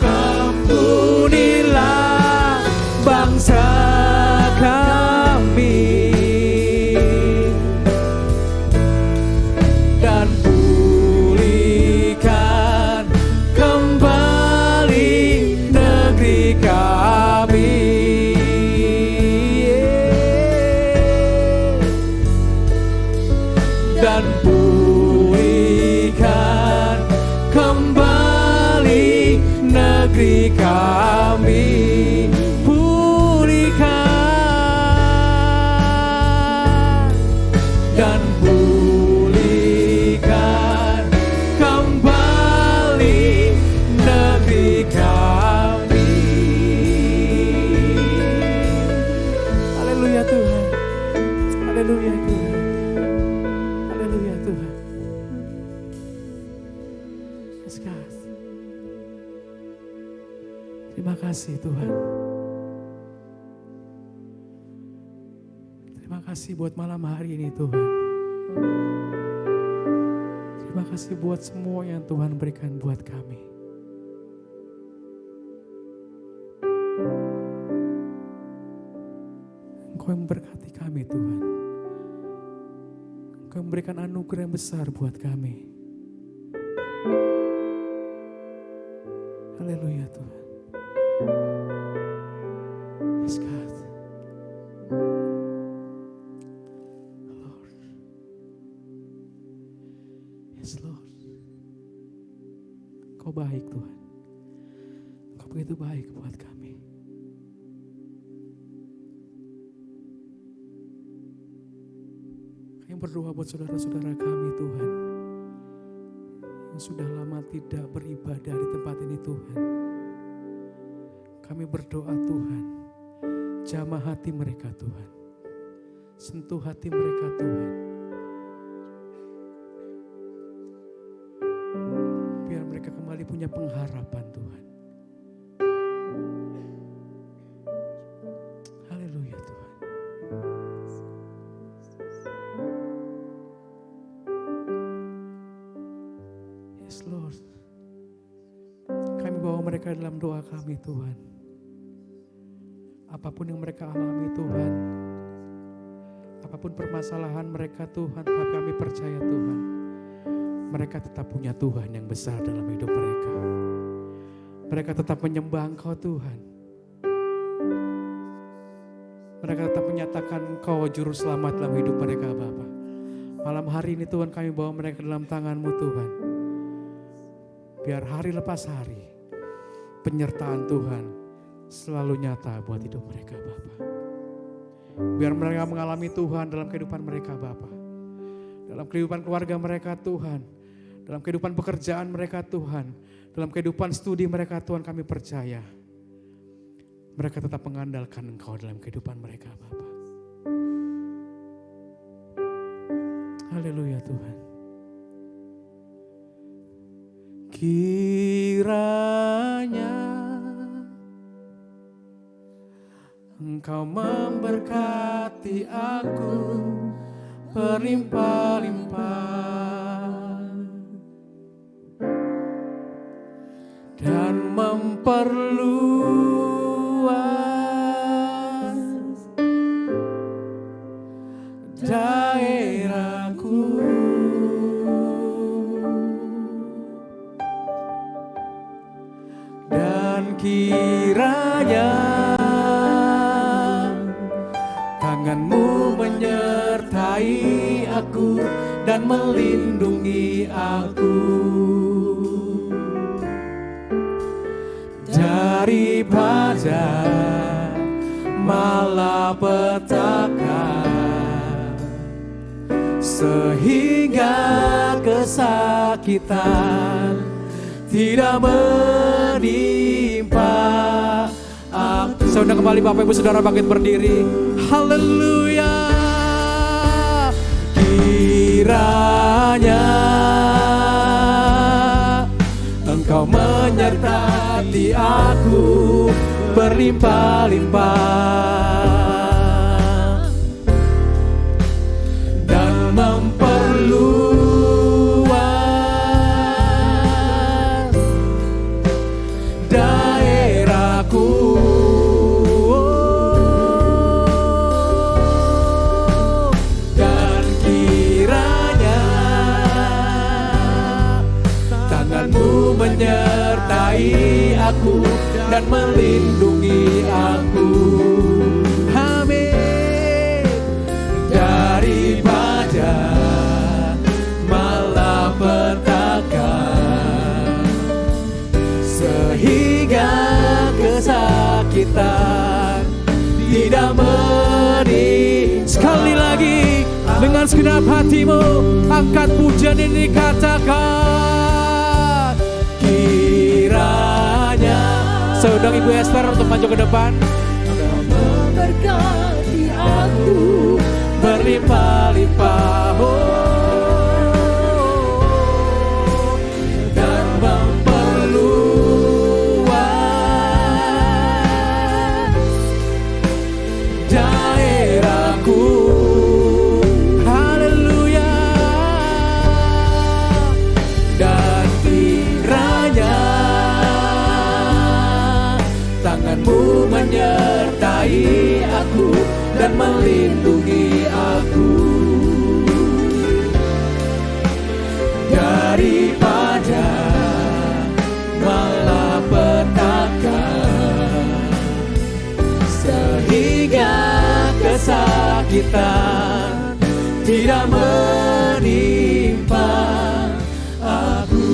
ampunilah bangsa kami, dan pulihkan kembali negeri kami, dan pulihkan kembali negeri kami, pulihkan, dan pulihkan kembali negeri kami. Haleluya Tuhan, haleluya Tuhan, haleluya Tuhan. Yes, God. Terima kasih Tuhan. Terima kasih buat malam hari ini Tuhan. Terima kasih buat semua yang Tuhan berikan buat kami. Engkau yang memberkati kami Tuhan. Engkau memberikan anugerah yang besar buat kami. Haleluya Tuhan. Yes God. Lord. Yes Lord. Kau baik Tuhan. Kau begitu baik buat kami. Kami berdoa buat saudara-saudara kami Tuhan, yang sudah lama tidak beribadah di tempat ini Tuhan. Kami berdoa Tuhan, jamah hati mereka Tuhan. Sentuh hati mereka Tuhan. Biar mereka kembali punya pengharapan Tuhan. Haleluya Tuhan. Yes Lord. Kami bawa mereka dalam doa kami Tuhan. Apapun yang mereka alami Tuhan, apapun permasalahan mereka Tuhan, tapi kami percaya Tuhan, mereka tetap punya Tuhan yang besar dalam hidup mereka. Mereka tetap menyembah Engkau Tuhan. Mereka tetap menyatakan Engkau juru selamat dalam hidup mereka Bapa. Malam hari ini Tuhan kami bawa mereka dalam tangan-Mu Tuhan. Biar hari lepas hari penyertaan Tuhan selalu nyata buat hidup mereka Bapa. Biar mereka mengalami Tuhan dalam kehidupan mereka Bapa. Dalam kehidupan keluarga mereka Tuhan. Dalam kehidupan pekerjaan mereka Tuhan. Dalam kehidupan studi mereka Tuhan kami percaya. Mereka tetap mengandalkan Engkau dalam kehidupan mereka Bapa. Haleluya Tuhan. Kiranya Engkau memberkati aku berlimpah-limpah dan memperluas daerahku, dan kiranya tangan-Mu menyertai aku dan melindungi aku daripada malapetaka, sehingga kesakitan tidak menimpa aku. Saudara kembali Bapak Ibu Saudara bangkit berdiri. Haleluya. Kiranya Engkau menyertai aku berlimpah-limpah dan memperluas daerahku, dan kiranya tangan-Mu menyertai aku dan melindungi aku, amin, daripada malapetaka, sehingga kesakitan tidak menimpa. Sekali lagi dengan segenap hatimu angkat pujian ini, katakan kiranya. Saya undang Ibu Esther untuk maju ke depan. Engkau memberkati aku berlimpah-limpah dan memperluas daerahku. Haleluya. Dan kiranya tangan-Mu menyertai aku dan melindungi aku kesakitan tidak menimpa aku.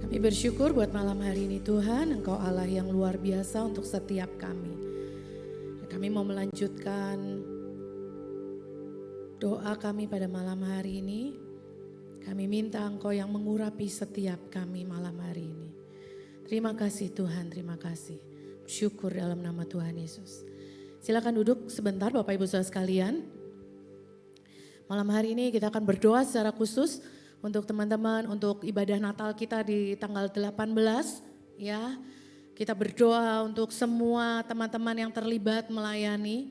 Kami bersyukur buat malam hari ini Tuhan, Engkau Allah yang luar biasa untuk setiap kami. Kami mau melanjutkan doa kami pada malam hari ini. Kami minta Engkau yang mengurapi setiap kami malam hari ini. Terima kasih Tuhan, terima kasih. Syukur dalam nama Tuhan Yesus. Silakan duduk sebentar Bapak Ibu Saudara sekalian. Malam hari ini kita akan berdoa secara khusus untuk teman-teman, untuk ibadah Natal kita di tanggal 18 ya. Kita berdoa untuk semua teman-teman yang terlibat melayani.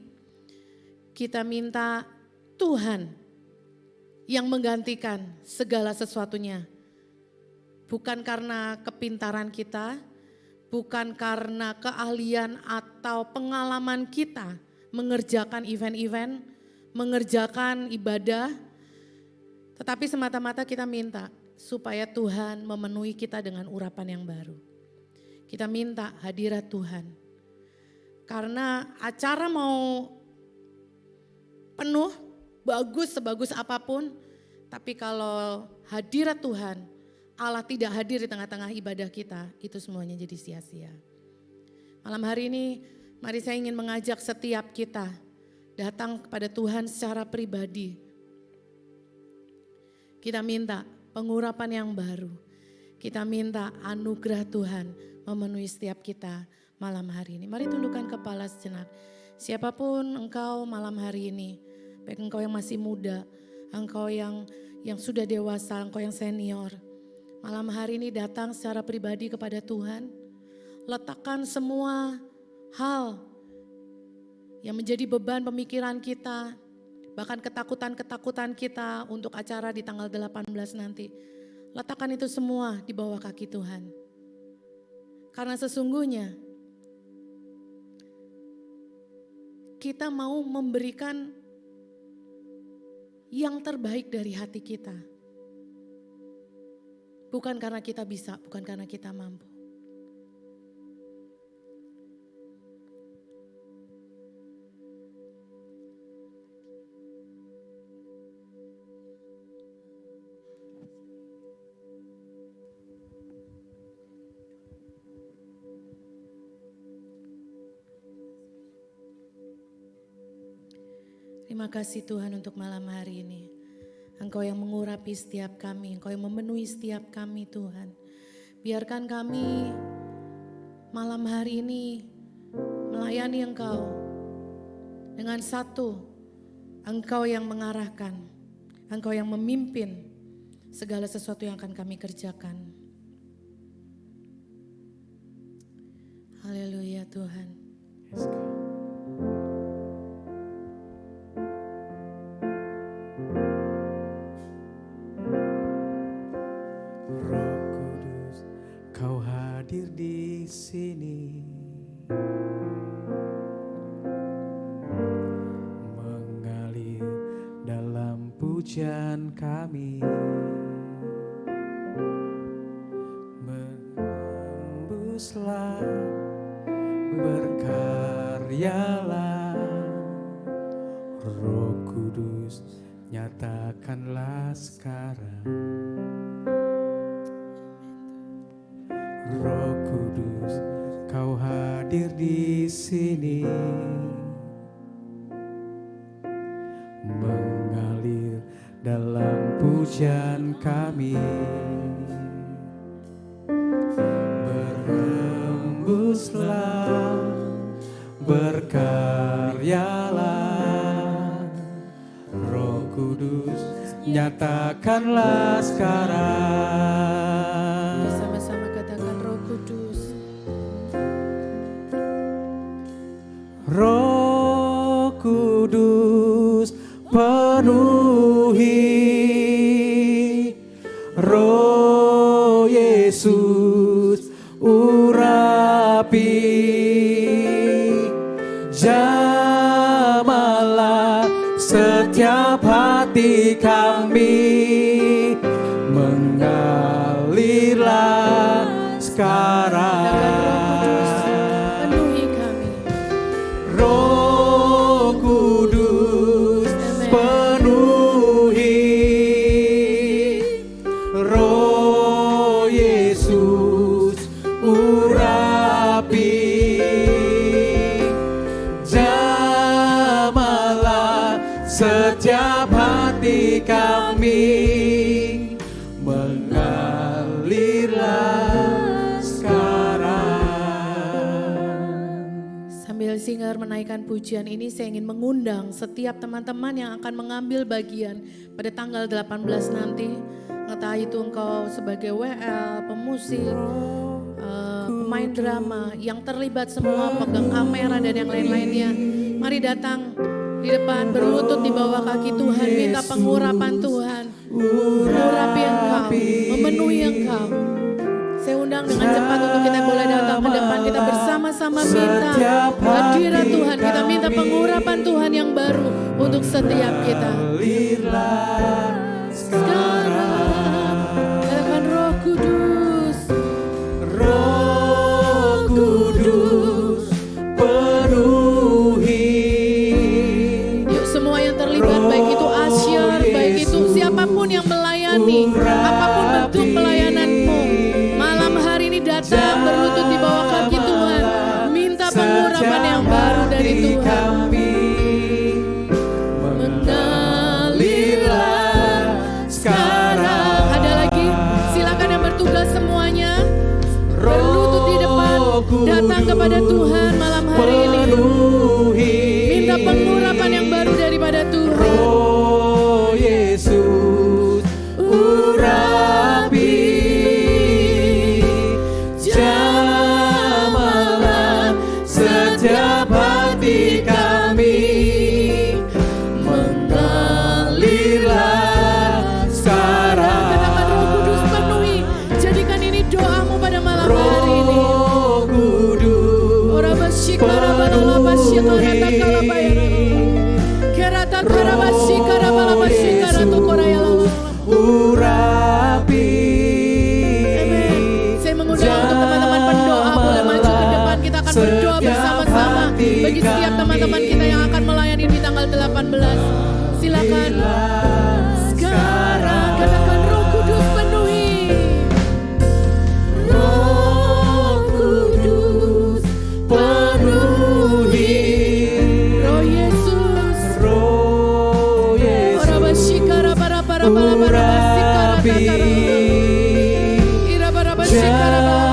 Kita minta Tuhan yang menggantikan segala sesuatunya. Bukan karena kepintaran kita, bukan karena keahlian atau pengalaman kita mengerjakan event-event, mengerjakan ibadah, tetapi semata-mata kita minta supaya Tuhan memenuhi kita dengan urapan yang baru. Kita minta hadirat Tuhan. Karena acara mau penuh, bagus sebagus apapun, tapi kalau hadirat Tuhan, Allah tidak hadir di tengah-tengah ibadah kita, itu semuanya jadi sia-sia. Malam hari ini, mari saya ingin mengajak setiap kita datang kepada Tuhan secara pribadi. Kita minta pengurapan yang baru, kita minta anugerah Tuhan memenuhi setiap kita malam hari ini. Mari tundukkan kepala sejenak. Siapapun engkau malam hari ini, baik engkau yang masih muda, engkau yang sudah dewasa, engkau yang senior. Malam hari ini datang secara pribadi kepada Tuhan. Letakkan semua hal yang menjadi beban pemikiran kita, bahkan ketakutan-ketakutan kita untuk acara di tanggal 18 nanti. Letakkan itu semua di bawah kaki Tuhan. Karena sesungguhnya kita mau memberikan yang terbaik dari hati kita. Bukan karena kita bisa, bukan karena kita mampu. Terima kasih Tuhan untuk malam hari ini. Engkau yang mengurapi setiap kami, Engkau yang memenuhi setiap kami Tuhan. Biarkan kami malam hari ini melayani Engkau dengan satu, Engkau yang mengarahkan, Engkau yang memimpin segala sesuatu yang akan kami kerjakan. Haleluya Tuhan. Yes, God. Hadir di sini, mengalir dalam pujian kami, menembuslah, berkaryalah, Roh Kudus nyatakanlah sekarang. Roh Kudus, Kau hadir di sini, mengalir dalam pujian kami, berhembuslah, berkaryalah, Roh Kudus, nyatakanlah sekarang. Bersama-sama katakan Roh Kudus. Roh Kudus penuhi, Roh Yesus urapi, jamahlah setiap hati kami, mengalirlah sekarang. Penuhi kami. hati kami mengalirlah sekarang. Sambil Singer menaikkan pujian ini, saya ingin mengundang setiap teman-teman yang akan mengambil bagian pada tanggal 18 nanti. Entah itu engkau sebagai WL, pemusik, pemain drama, yang terlibat semua, pegang kamera dan yang lain-lainnya. Mari datang di depan, berlutut di bawah kaki Tuhan, minta pengurapan Tuhan. Mengurapi engkau, memenuhi engkau. Saya undang dengan cepat untuk kita boleh datang ke depan, kita bersama-sama minta hadirat Tuhan, kita minta pengurapan Tuhan yang baru untuk setiap kita. Sekarang, katakan Roh Kudus, Roh Kudus penuhi. yuk semua yang terlibat, baik itu Asyar, baik itu siapapun yang melayani, apapun bentuk pelayananmu, malam hari ini datang berlutut di bawah kaki Tuhan, minta pengurapan yang baru dari Tuhan. Mengalirlah sekarang. Ada lagi, silakan yang bertugas semuanya berlutut di depan, datang kepada Tuhan malam hari ini, minta pengurapan yang baru daripada Tuhan. Roh Yesus urapi, jamahlah setiap hati kami, mengalirlah sekarang. Katakan Roh Kudus penuhi, jadikan ini doamu pada malam hari ini. Roh Kudus Ora basyikara balala basyikara takala bayara. Kerata karaba syikara balaba syikara tukoraya lala. urapi. Amen. Saya mengundang untuk teman-teman pendoa boleh maju ke depan, kita akan berdoa bersama-sama bagi setiap teman-teman kita yang akan melayani di tanggal 18. Silakan. Sekarang katakan Roh Kudus penuhi. Roh Kudus penuhi. Roh Yesus. Roh Yesus Ora basyikara para basyikara takara. Ira bara basyikara.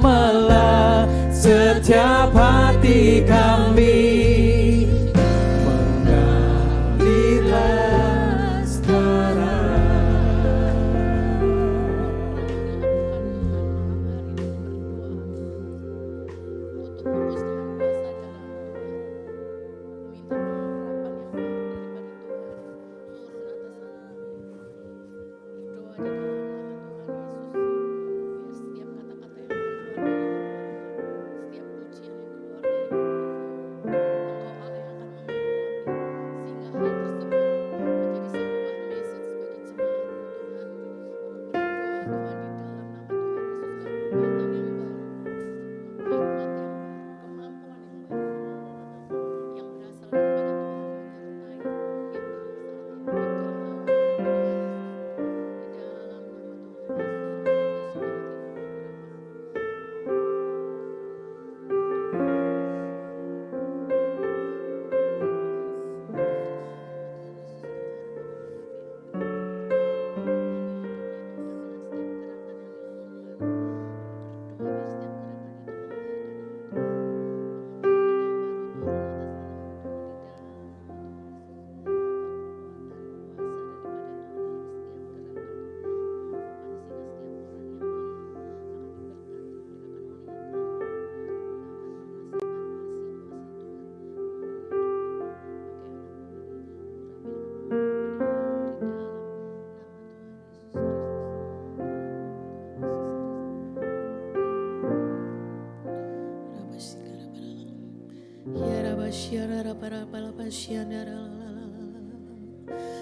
jamahlah setiap hati kami, mengalirlah sekarang.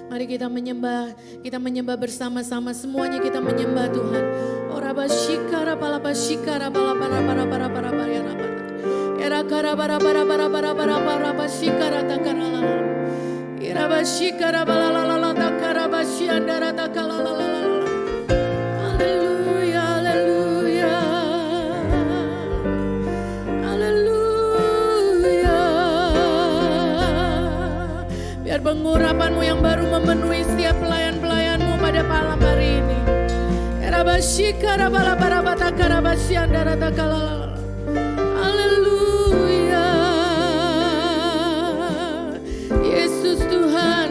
Mari kita menyembah bersama-sama, semuanya kita menyembah Tuhan. Ora basyikara pala basyikara pala para ya rapat. Era kara bara basyikara takara la. Ira basyikara bala la la takara basyandara takala la la la. Haleluya, haleluya. Haleluya. Biar pengurapanmu yang baru memenuhi setiap Haleluya. Yesus Tuhan.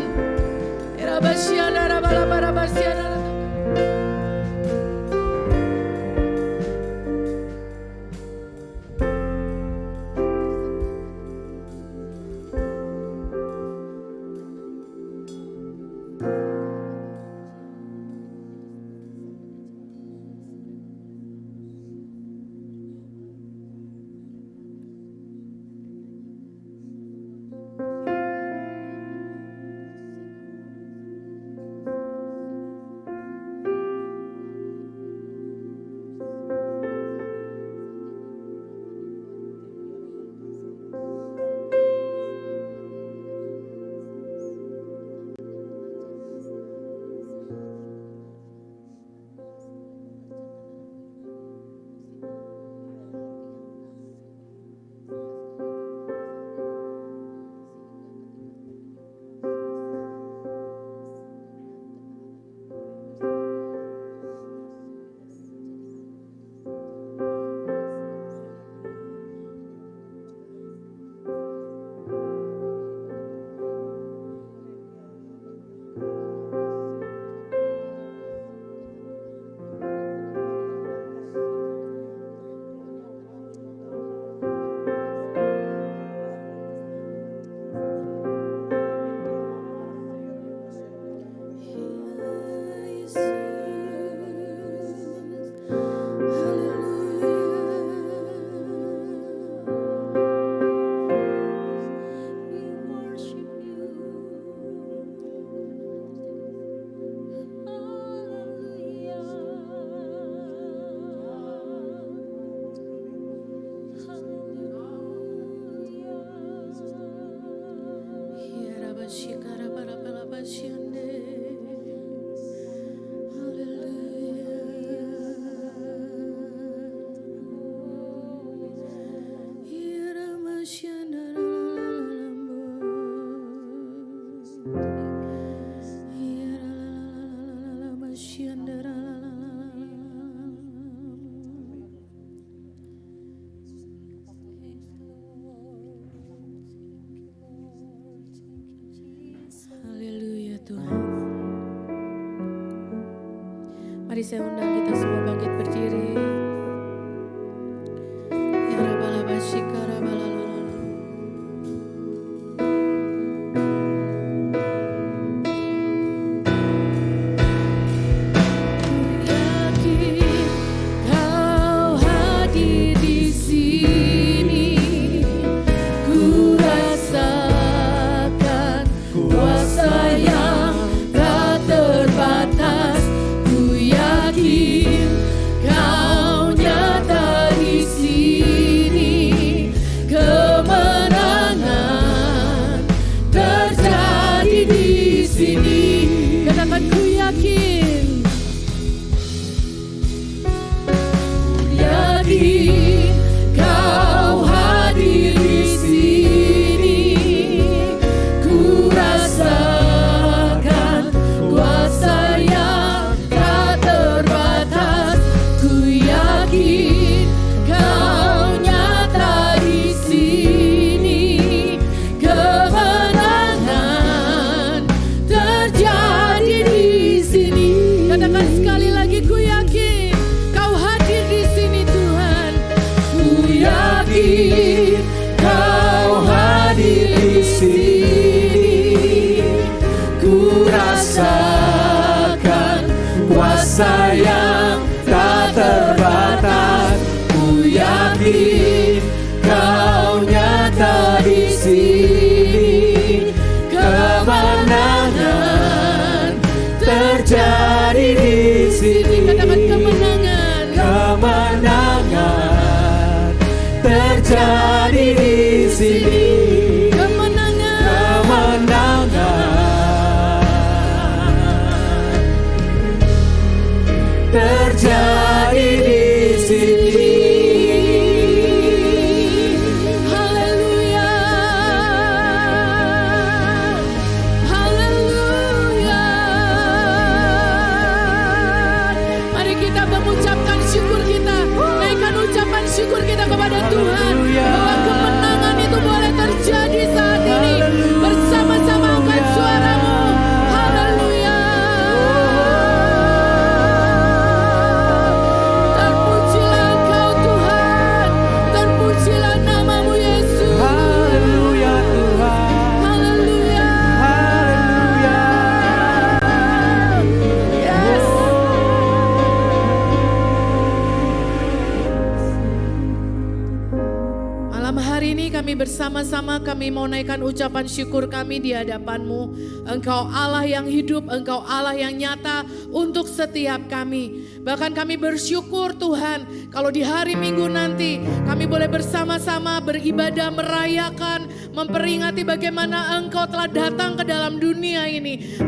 Haleluya Tuhan. Mari saya undang kita semua bangkit berdiri. Ya Rabalabashika Rabalalala. Sayang tak terbatas, ku yakin kau nyata di sini. Kemenangan terjadi di sini. Katakan kemenangan, kemenangan terjadi di sini. Terjadi di sini. Haleluya, haleluya. Mari kita Malam hari ini kami bersama-sama kami mau naikkan ucapan syukur kami di hadapan-Mu. Engkau Allah yang hidup, Engkau Allah yang nyata untuk setiap kami. Bahkan kami bersyukur Tuhan kalau di hari Minggu nanti kami boleh bersama-sama beribadah, merayakan, memperingati bagaimana Engkau telah datang ke dalam dunia ini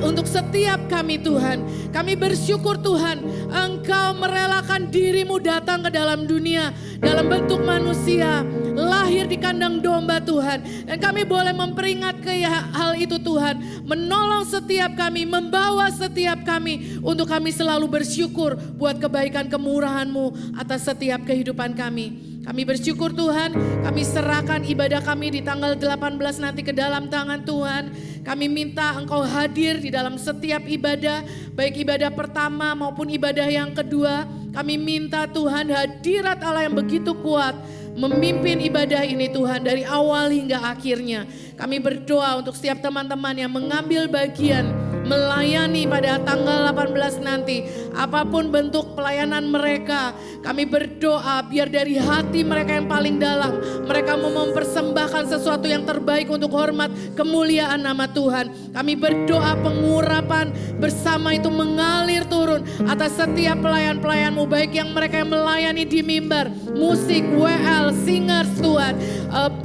untuk setiap kami Tuhan. Kami bersyukur Tuhan, Engkau merelakan diri-Mu datang ke dalam dunia dalam bentuk manusia, lahir di kandang domba Tuhan. Dan kami boleh memperingatkan hal itu Tuhan, menolong setiap kami, membawa setiap kami untuk kami selalu bersyukur buat kebaikan kemurahan-Mu atas setiap kehidupan kami. Kami bersyukur Tuhan, kami serahkan ibadah kami di tanggal 18 nanti ke dalam tangan Tuhan. Kami minta Engkau hadir di dalam setiap ibadah, baik ibadah pertama maupun ibadah yang kedua. Kami minta Tuhan hadirat Allah yang begitu kuat memimpin ibadah ini Tuhan dari awal hingga akhirnya. Kami berdoa untuk setiap teman-teman yang mengambil bagian melayani pada tanggal 18 nanti. Apapun bentuk pelayanan mereka, kami berdoa biar dari hati mereka yang paling dalam, mereka mau mempersembahkan sesuatu yang terbaik untuk hormat kemuliaan nama Tuhan. Kami berdoa pengurapan bersama itu mengalir turun atas setiap pelayan-pelayan-Mu, baik yang mereka yang melayani di mimbar, musik, WL, singers Tuhan,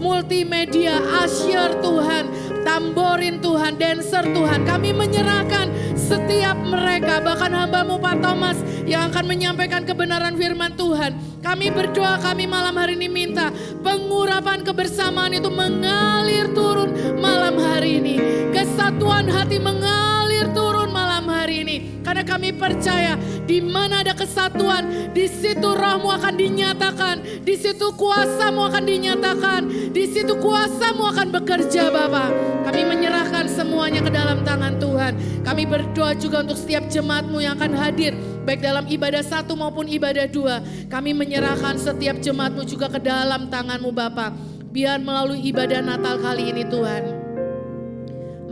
multimedia, usher Tuhan, tamborin Tuhan, dancer Tuhan. Kami menyerahkan setiap mereka, bahkan hamba-Mu Pak Thomas yang akan menyampaikan kebenaran firman Tuhan. Kami berdoa, kami malam hari ini minta pengurapan kebersamaan itu mengalir turun malam hari ini. Kesatuan hati mengalir turun malam hari ini. Karena kami percaya di mana ada kesatuan, di situ roh-Mu akan dinyatakan, di situ kuasa-Mu akan dinyatakan, di situ kuasa-Mu akan bekerja Bapa. Kami menyerahkan semuanya ke dalam tangan Tuhan. Kami berdoa juga untuk setiap jemaat-Mu yang akan hadir, baik dalam ibadah 1 maupun ibadah 2. Kami menyerahkan setiap jemaat-Mu juga ke dalam tangan-Mu Bapa. Biar melalui ibadah Natal kali ini Tuhan,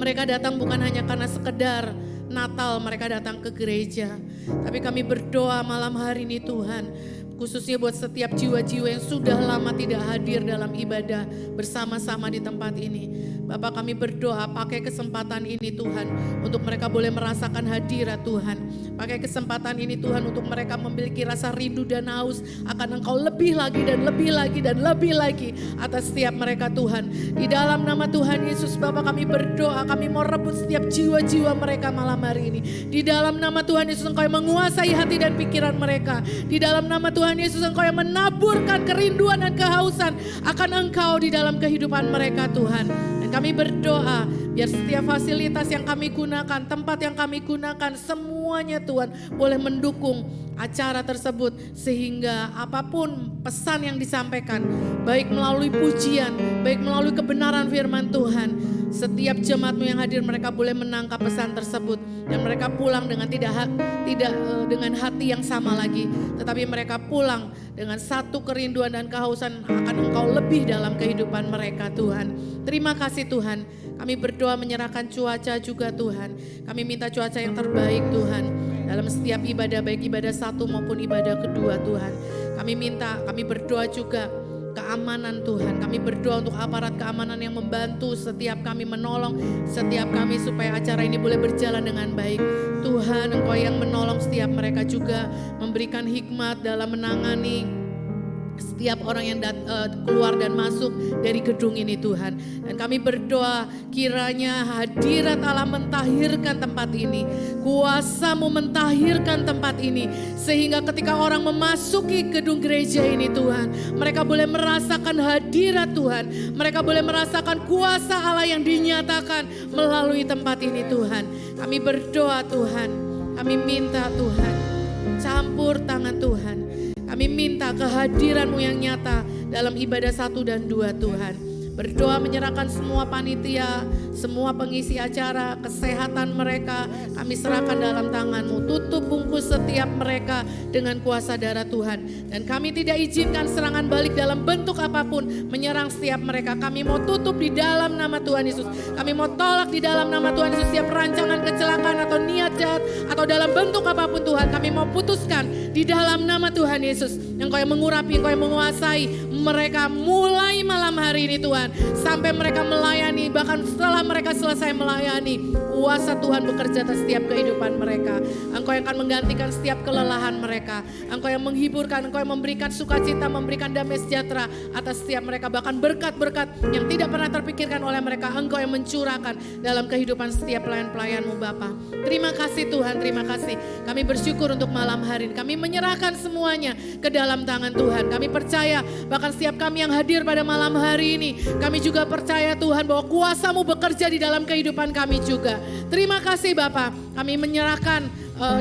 mereka datang bukan hanya karena sekedar Natal mereka datang ke gereja. Tapi kami berdoa malam hari ini Tuhan, khususnya buat setiap jiwa-jiwa yang sudah lama tidak hadir dalam ibadah bersama-sama di tempat ini. Bapak kami berdoa pakai kesempatan ini Tuhan, untuk mereka boleh merasakan hadirat Tuhan. Pakai kesempatan ini Tuhan untuk mereka memiliki rasa rindu dan haus akan Engkau lebih lagi dan lebih lagi dan lebih lagi atas setiap mereka Tuhan. Di dalam nama Tuhan Yesus Bapak kami berdoa, kami mau rebut setiap jiwa-jiwa mereka malam hari ini. Di dalam nama Tuhan Yesus Engkau yang menguasai hati dan pikiran mereka. Di dalam nama Tuhan Yesus Engkau yang menaburkan kerinduan dan kehausan akan Engkau di dalam kehidupan mereka Tuhan. Dan kami berdoa biar setiap fasilitas yang kami gunakan, tempat yang kami gunakan, semuanya Tuhan boleh mendukung acara tersebut. Sehingga apapun pesan yang disampaikan, baik melalui pujian, baik melalui kebenaran firman Tuhan, setiap jemaat-Mu yang hadir mereka boleh menangkap pesan tersebut. Dan mereka pulang dengan tidak dengan hati yang sama lagi, tetapi mereka pulang dengan satu kerinduan dan kehausan akan Engkau lebih dalam kehidupan mereka Tuhan. Terima kasih Tuhan. Kami berdoa menyerahkan cuaca juga Tuhan. Kami minta cuaca yang terbaik Tuhan dalam setiap ibadah, baik ibadah 1 maupun ibadah kedua Tuhan. Kami berdoa juga keamanan Tuhan. Kami berdoa untuk aparat keamanan yang membantu setiap kami, menolong setiap kami supaya acara ini boleh berjalan dengan baik. Tuhan Engkau yang menolong setiap mereka juga, memberikan hikmat dalam menangani setiap orang yang keluar dan masuk dari gedung ini Tuhan. Dan kami berdoa kiranya hadirat Allah mentahirkan tempat ini, kuasa-Mu mentahirkan tempat ini, sehingga ketika orang memasuki gedung gereja ini Tuhan, mereka boleh merasakan hadirat Tuhan, mereka boleh merasakan kuasa Allah yang dinyatakan melalui tempat ini Tuhan. Kami berdoa Tuhan, kami minta Tuhan, campur tangan Tuhan. Kami minta kehadiran-Mu yang nyata dalam ibadah 1 dan 2 Tuhan. Berdoa menyerahkan semua panitia, semua pengisi acara, kesehatan mereka, kami serahkan dalam tangan-Mu. Tutup bungkus setiap mereka dengan kuasa darah Tuhan. Dan kami tidak izinkan serangan balik dalam bentuk apapun menyerang setiap mereka. Kami mau tutup di dalam nama Tuhan Yesus. Kami mau tolak di dalam nama Tuhan Yesus setiap rancangan kecelakaan atau niat jahat atau dalam bentuk apapun Tuhan. Kami mau putuskan di dalam nama Tuhan Yesus. Engkau yang mengurapi, Engkau yang menguasai mereka mulai malam hari ini Tuhan. Sampai mereka melayani, bahkan setelah mereka selesai melayani, kuasa Tuhan bekerja atas setiap kehidupan mereka. Engkau yang akan menggantikan setiap kelelahan mereka. Engkau yang menghiburkan, Engkau yang memberikan sukacita, memberikan damai sejahtera atas setiap mereka. Bahkan berkat-berkat yang tidak pernah terpikirkan oleh mereka, Engkau yang mencurahkan dalam kehidupan setiap pelayan-pelayan-Mu Bapa. Terima kasih Tuhan, terima kasih. Kami bersyukur untuk malam hari ini. Kami menyerahkan semuanya ke dalam tangan Tuhan. Kami percaya bahkan setiap kami yang hadir pada malam hari ini, kami juga percaya Tuhan bahwa kuasa-Mu bekerja di dalam kehidupan kami juga. Terima kasih Bapa. Kami menyerahkan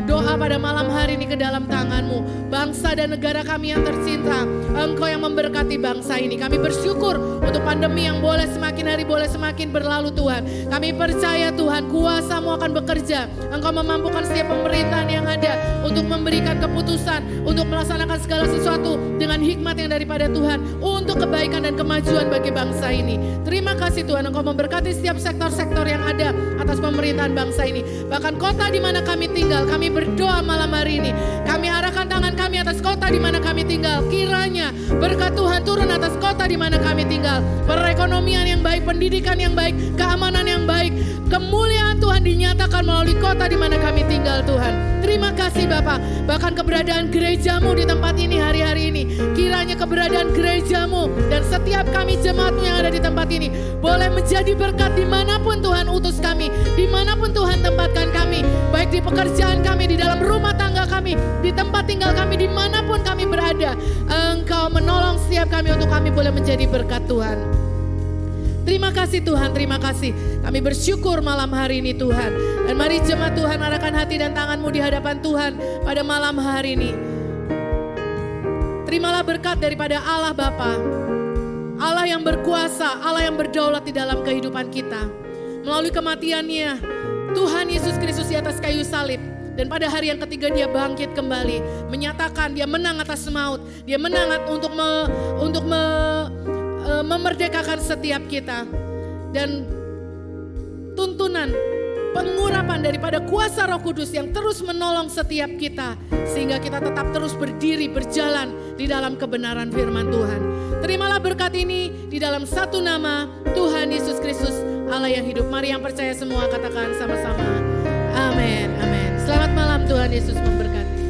doa pada malam hari ini ke dalam tangan-Mu. Bangsa dan negara kami yang tercinta, Engkau yang memberkati bangsa ini. Kami bersyukur untuk pandemi yang boleh semakin hari boleh semakin berlalu Tuhan. Kami percaya Tuhan kuasa-Mu akan bekerja. Engkau memampukan setiap pemerintahan yang ada untuk memberikan keputusan, untuk melaksanakan segala sesuatu dengan hikmat yang daripada Tuhan, untuk kebaikan dan kemajuan bagi bangsa ini. Terima kasih Tuhan, Engkau memberkati setiap sektor-sektor yang ada atas pemerintahan bangsa ini. Bahkan kota di mana kami tinggal, kami berdoa malam hari ini. Kami arahkan tangan kami atas kota di mana kami tinggal. Kiranya berkat Tuhan turun atas kota di mana kami tinggal. Perekonomian yang baik, pendidikan yang baik, keamanan yang baik, kemuliaan Tuhan dinyatakan melalui kota di mana kami tinggal Tuhan. Terima kasih Bapa. Bahkan keberadaan gereja-Mu di tempat ini hari-hari ini. Kiranya keberadaan gereja-Mu dan setiap kami jemaat-Mu yang ada di tempat ini boleh menjadi berkat dimanapun Tuhan utus kami. Dimanapun Tuhan tempatkan kami. Baik di pekerjaan kami, di dalam rumah tangga kami, di tempat tinggal kami, dimanapun kami berada. Engkau menolong setiap kami untuk kami boleh menjadi berkat Tuhan. Terima kasih Tuhan, terima kasih. Kami bersyukur malam hari ini Tuhan. Dan mari jemaat Tuhan arahkan hati dan tangan-Mu di hadapan Tuhan pada malam hari ini. Terimalah berkat daripada Allah Bapa, Allah yang berkuasa, Allah yang berdaulat di dalam kehidupan kita. Melalui kematian-Nya, Tuhan Yesus Kristus di atas kayu salib. Dan pada hari yang ketiga dia bangkit kembali. Menyatakan dia menang atas maut. Dia menang untuk memerdekakan setiap kita. Dan tuntunan pengurapan daripada kuasa Roh Kudus yang terus menolong setiap kita. Sehingga kita tetap terus berdiri, berjalan di dalam kebenaran firman Tuhan. Terimalah berkat ini di dalam satu nama Tuhan Yesus Kristus, Allah yang hidup. Mari yang percaya semua katakan sama-sama. Amin, amin. Selamat malam, Tuhan Yesus memberkati.